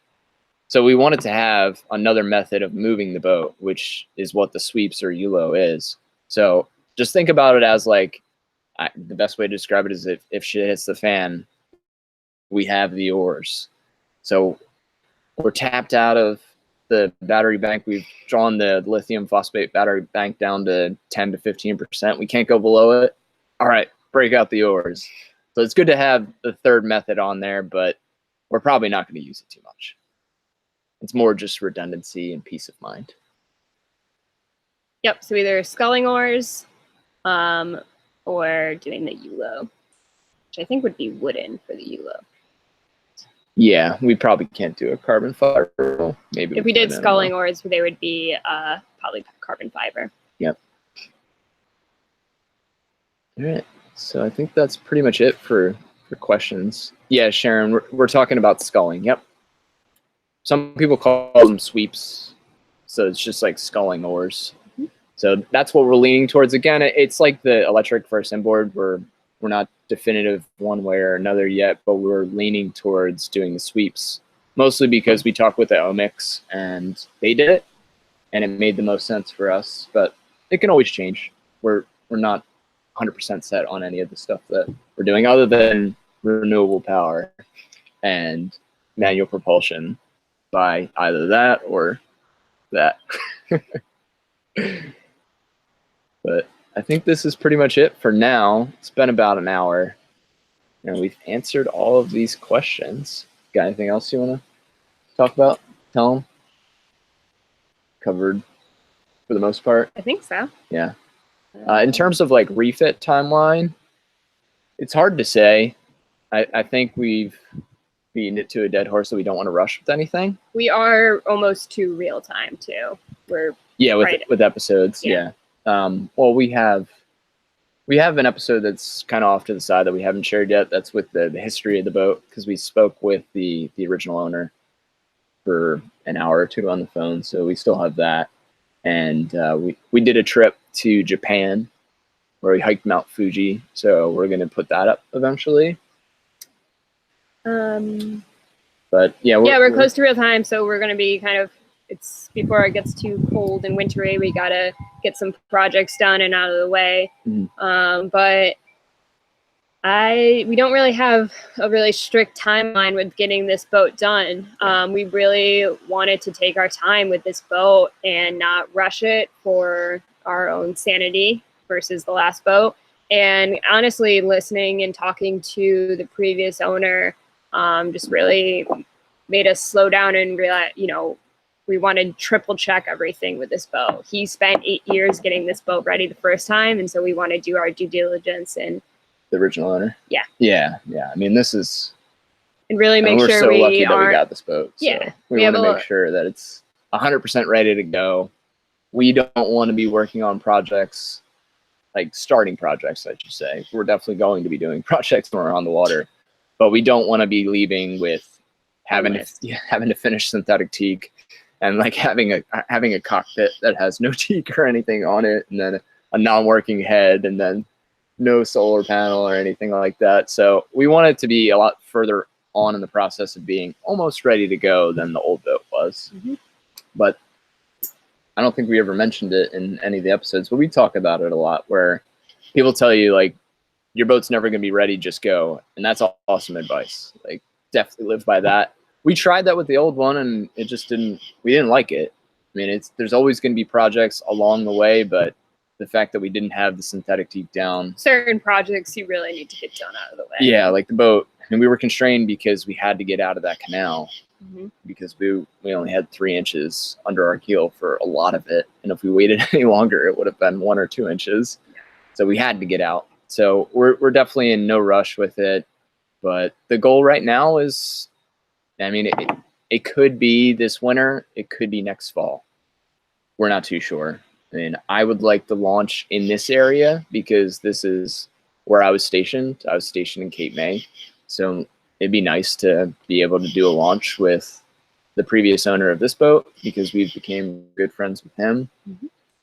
Speaker 1: So we wanted to have another method of moving the boat, which is what the sweeps or ULO is. So just think about it as like, the best way to describe it is if shit hits the fan, we have the oars. So we're tapped out of the battery bank. We've drawn the lithium phosphate battery bank down to 10 to 15%. We can't go below it. All right, break out the oars. So it's good to have the third method on there, but we're probably not going to use it too much. It's more just redundancy and peace of mind.
Speaker 2: Yep. So either sculling oars, or doing the ULO, which I think would be wooden for the ULO.
Speaker 1: Yeah, we probably can't do a carbon fiber. Maybe
Speaker 2: if we did sculling oars, they would be probably carbon fiber.
Speaker 1: Yep. All right. So I think that's pretty much it for questions. Yeah, Sharon, we're talking about sculling. Yep. Some people call them sweeps. So it's just like sculling oars. Mm-hmm. So that's what we're leaning towards. Again, it's like the electric versus inboard. We're not definitive one way or another yet, but we're leaning towards doing the sweeps, mostly because we talked with the Omics and they did it and it made the most sense for us, but it can always change. We're not 100% set on any of the stuff that we're doing other than renewable power and manual propulsion by either that or that. But I think this is pretty much it for now. It's been about an hour, and we've answered all of these questions. Got anything else you want to talk about? Tell them. Covered for the most part.
Speaker 2: I think so.
Speaker 1: Yeah. In terms of like refit timeline, it's hard to say. I think we've beaten it to a dead horse, so we don't want to rush with anything.
Speaker 2: We are almost to real time too.
Speaker 1: With episodes. Yeah. Well, we have an episode that's kind of off to the side that we haven't shared yet. That's with the history of the boat, because we spoke with the original owner for an hour or two on the phone. So we still have that. And we did a trip to Japan where we hiked Mount Fuji. So we're going to put that up eventually. But yeah,
Speaker 2: we're close to real time. So we're going to be it's before it gets too cold and wintry. We got to get some projects done and out of the way. Mm-hmm. But we don't really have a really strict timeline with getting this boat done. We really wanted to take our time with this boat and not rush it for our own sanity versus the last boat. And honestly, listening and talking to the previous owner just really made us slow down and realize, we wanted to triple check everything with this boat. He spent 8 years getting this boat ready the first time, and so we want to do our due diligence. And
Speaker 1: the original owner? Yeah. I mean, this is...
Speaker 2: And really make sure
Speaker 1: we're so lucky that we got this boat. So
Speaker 2: yeah.
Speaker 1: We want to make sure that it's 100% ready to go. We don't want to be working on projects, like starting projects, I should say. We're definitely going to be doing projects when we're on the water, but we don't want to be leaving with having to finish synthetic teak and like having a cockpit that has no teak or anything on it, and then a non-working head, and then no solar panel or anything like that. So we want it to be a lot further on in the process of being almost ready to go than the old boat was. Mm-hmm. But I don't think we ever mentioned it in any of the episodes, but we talk about it a lot, where people tell you like, your boat's never going to be ready, just go. And that's awesome advice. Like, definitely live by that. We tried that with the old one and we didn't like it. I mean, there's always going to be projects along the way, but the fact that we didn't have the synthetic teak down.
Speaker 2: Certain projects you really need to get done out of the way.
Speaker 1: Yeah, like the boat. And we were constrained because we had to get out of that canal, mm-hmm. because we only had 3 inches under our keel for a lot of it. And if we waited any longer, it would have been 1 or 2 inches. So we had to get out. So we're definitely in no rush with it. But the goal right now is, I mean, it could be this winter. It could be next fall. We're not too sure. I mean, I would like to launch in this area because this is where I was stationed. I was stationed in Cape May. So it'd be nice to be able to do a launch with the previous owner of this boat because we became good friends with him,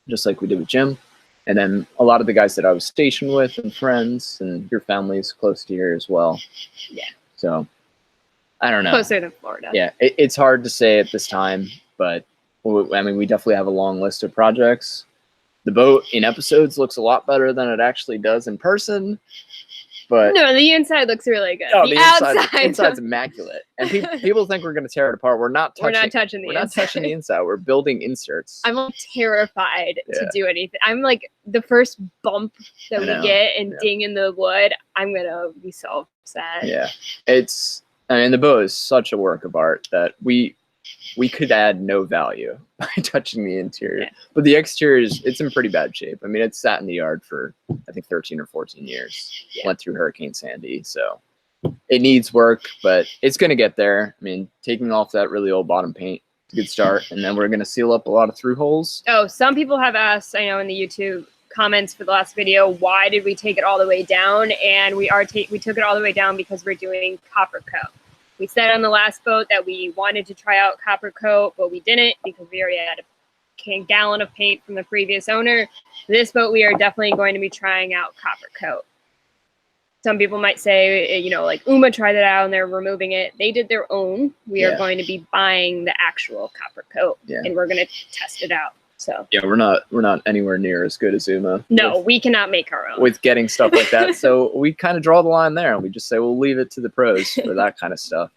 Speaker 1: just like we did with Jim. And then a lot of the guys that I was stationed with and friends, and your family is close to here as well.
Speaker 2: Yeah.
Speaker 1: So I don't know.
Speaker 2: Closer than Florida.
Speaker 1: Yeah, it's hard to say at this time, but I mean, we definitely have a long list of projects. The boat in episodes looks a lot better than it actually does in person. But
Speaker 2: no, the inside looks really good.
Speaker 1: No,
Speaker 2: the
Speaker 1: inside's immaculate, and people think we're going to tear it apart. We're not touching the inside. We're building inserts.
Speaker 2: I'm like terrified to do anything. I'm like the first bump that we get and ding in the wood, I'm gonna be so upset.
Speaker 1: Yeah, I mean, the boat is such a work of art that we could add no value by touching the interior. But the exterior it's in pretty bad shape. I mean, it's sat in the yard for I think 13 or 14 years. Went through Hurricane Sandy, so it needs work, but it's going to get there. I mean, taking off that really old bottom paint, it's a good start, and then we're going to seal up a lot of through holes.
Speaker 2: Oh, some people have asked, I know in the YouTube comments for the last video, why did we take it all the way down? And we took it all the way down because we're doing copper coat. We said on the last boat that we wanted to try out copper coat, but we didn't because we already had a gallon of paint from the previous owner. This boat, we are definitely going to be trying out copper coat. Some people might say, you know, like Uma tried it out and they're removing it. They did their own. We are going to be buying the actual copper coat and we're going to test it out. So
Speaker 1: yeah, we're not anywhere near as good as Uma.
Speaker 2: No, we cannot make our own
Speaker 1: with getting stuff like that. So we kind of draw the line there, and we just say we'll leave it to the pros for that kind of stuff.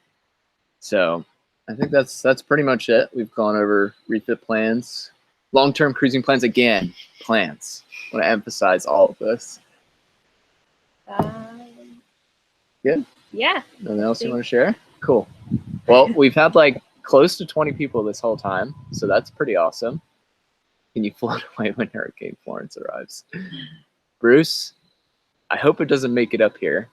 Speaker 1: So I think that's pretty much it. We've gone over refit plans, long-term cruising plans. Again, plans. I want to emphasize all of this. Good.
Speaker 2: Yeah.
Speaker 1: Nothing else you want to share? Cool. Well, we've had like close to 20 people this whole time, so that's pretty awesome. Can you float away when Hurricane Florence arrives? Bruce, I hope it doesn't make it up here.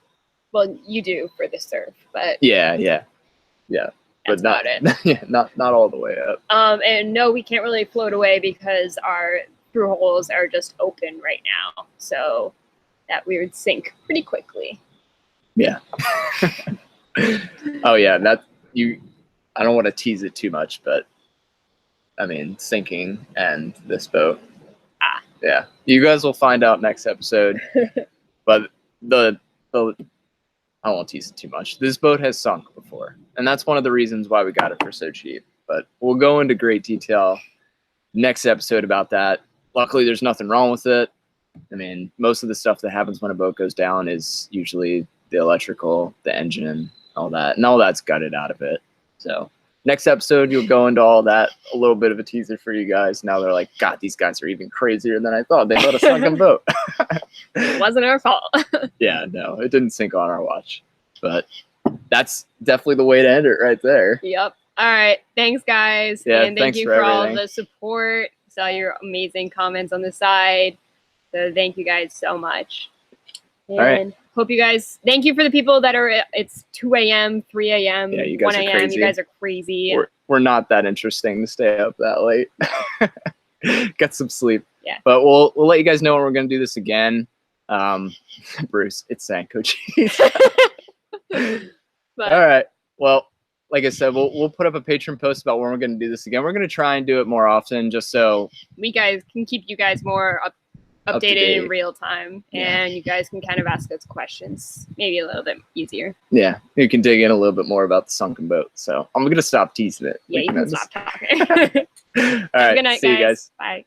Speaker 2: Well, you do for the surf, but
Speaker 1: yeah.
Speaker 2: That's
Speaker 1: But not
Speaker 2: it.
Speaker 1: not all the way up.
Speaker 2: And no, we can't really float away because our through holes are just open right now, so that we would sink pretty quickly.
Speaker 1: Yeah. Oh yeah, I don't want to tease it too much, but I mean, sinking and this boat. Yeah. You guys will find out next episode. But I won't tease it too much. This boat has sunk before, and that's one of the reasons why we got it for so cheap. But we'll go into great detail next episode about that. Luckily, there's nothing wrong with it. I mean, most of the stuff that happens when a boat goes down is usually the electrical, the engine, all that. And all that's gutted out of it. So next episode, you'll go into all that, a little bit of a teaser for you guys. Now they're like, God, these guys are even crazier than I thought. They let us sunken boat.
Speaker 2: It wasn't our fault.
Speaker 1: Yeah, no, it didn't sink on our watch. But that's definitely the way to end it right there.
Speaker 2: Yep. All right. Thanks, guys.
Speaker 1: Yeah,
Speaker 2: and thank you for all the support. Saw your amazing comments on the side. So thank you guys so much. And
Speaker 1: all right.
Speaker 2: Hope you guys, thank you for the people that are, it's 2 a.m., 3 a.m., 1 a.m. You guys are crazy.
Speaker 1: We're not that interesting to stay up that late. Get some sleep.
Speaker 2: Yeah.
Speaker 1: But we'll let you guys know when we're going to do this again. Bruce, it's Sanko cheese. All right. Well, like I said, we'll put up a Patreon post about when we're going to do this again. We're going to try and do it more often just so
Speaker 2: we guys can keep you guys more updated in real time, and you guys can kind of ask us questions maybe a little bit easier.
Speaker 1: Yeah, you can dig in a little bit more about the sunken boat. So I'm going to stop teasing it.
Speaker 2: Yeah, you can stop talking.
Speaker 1: All right,
Speaker 2: Good night,
Speaker 1: see you guys.
Speaker 2: Bye.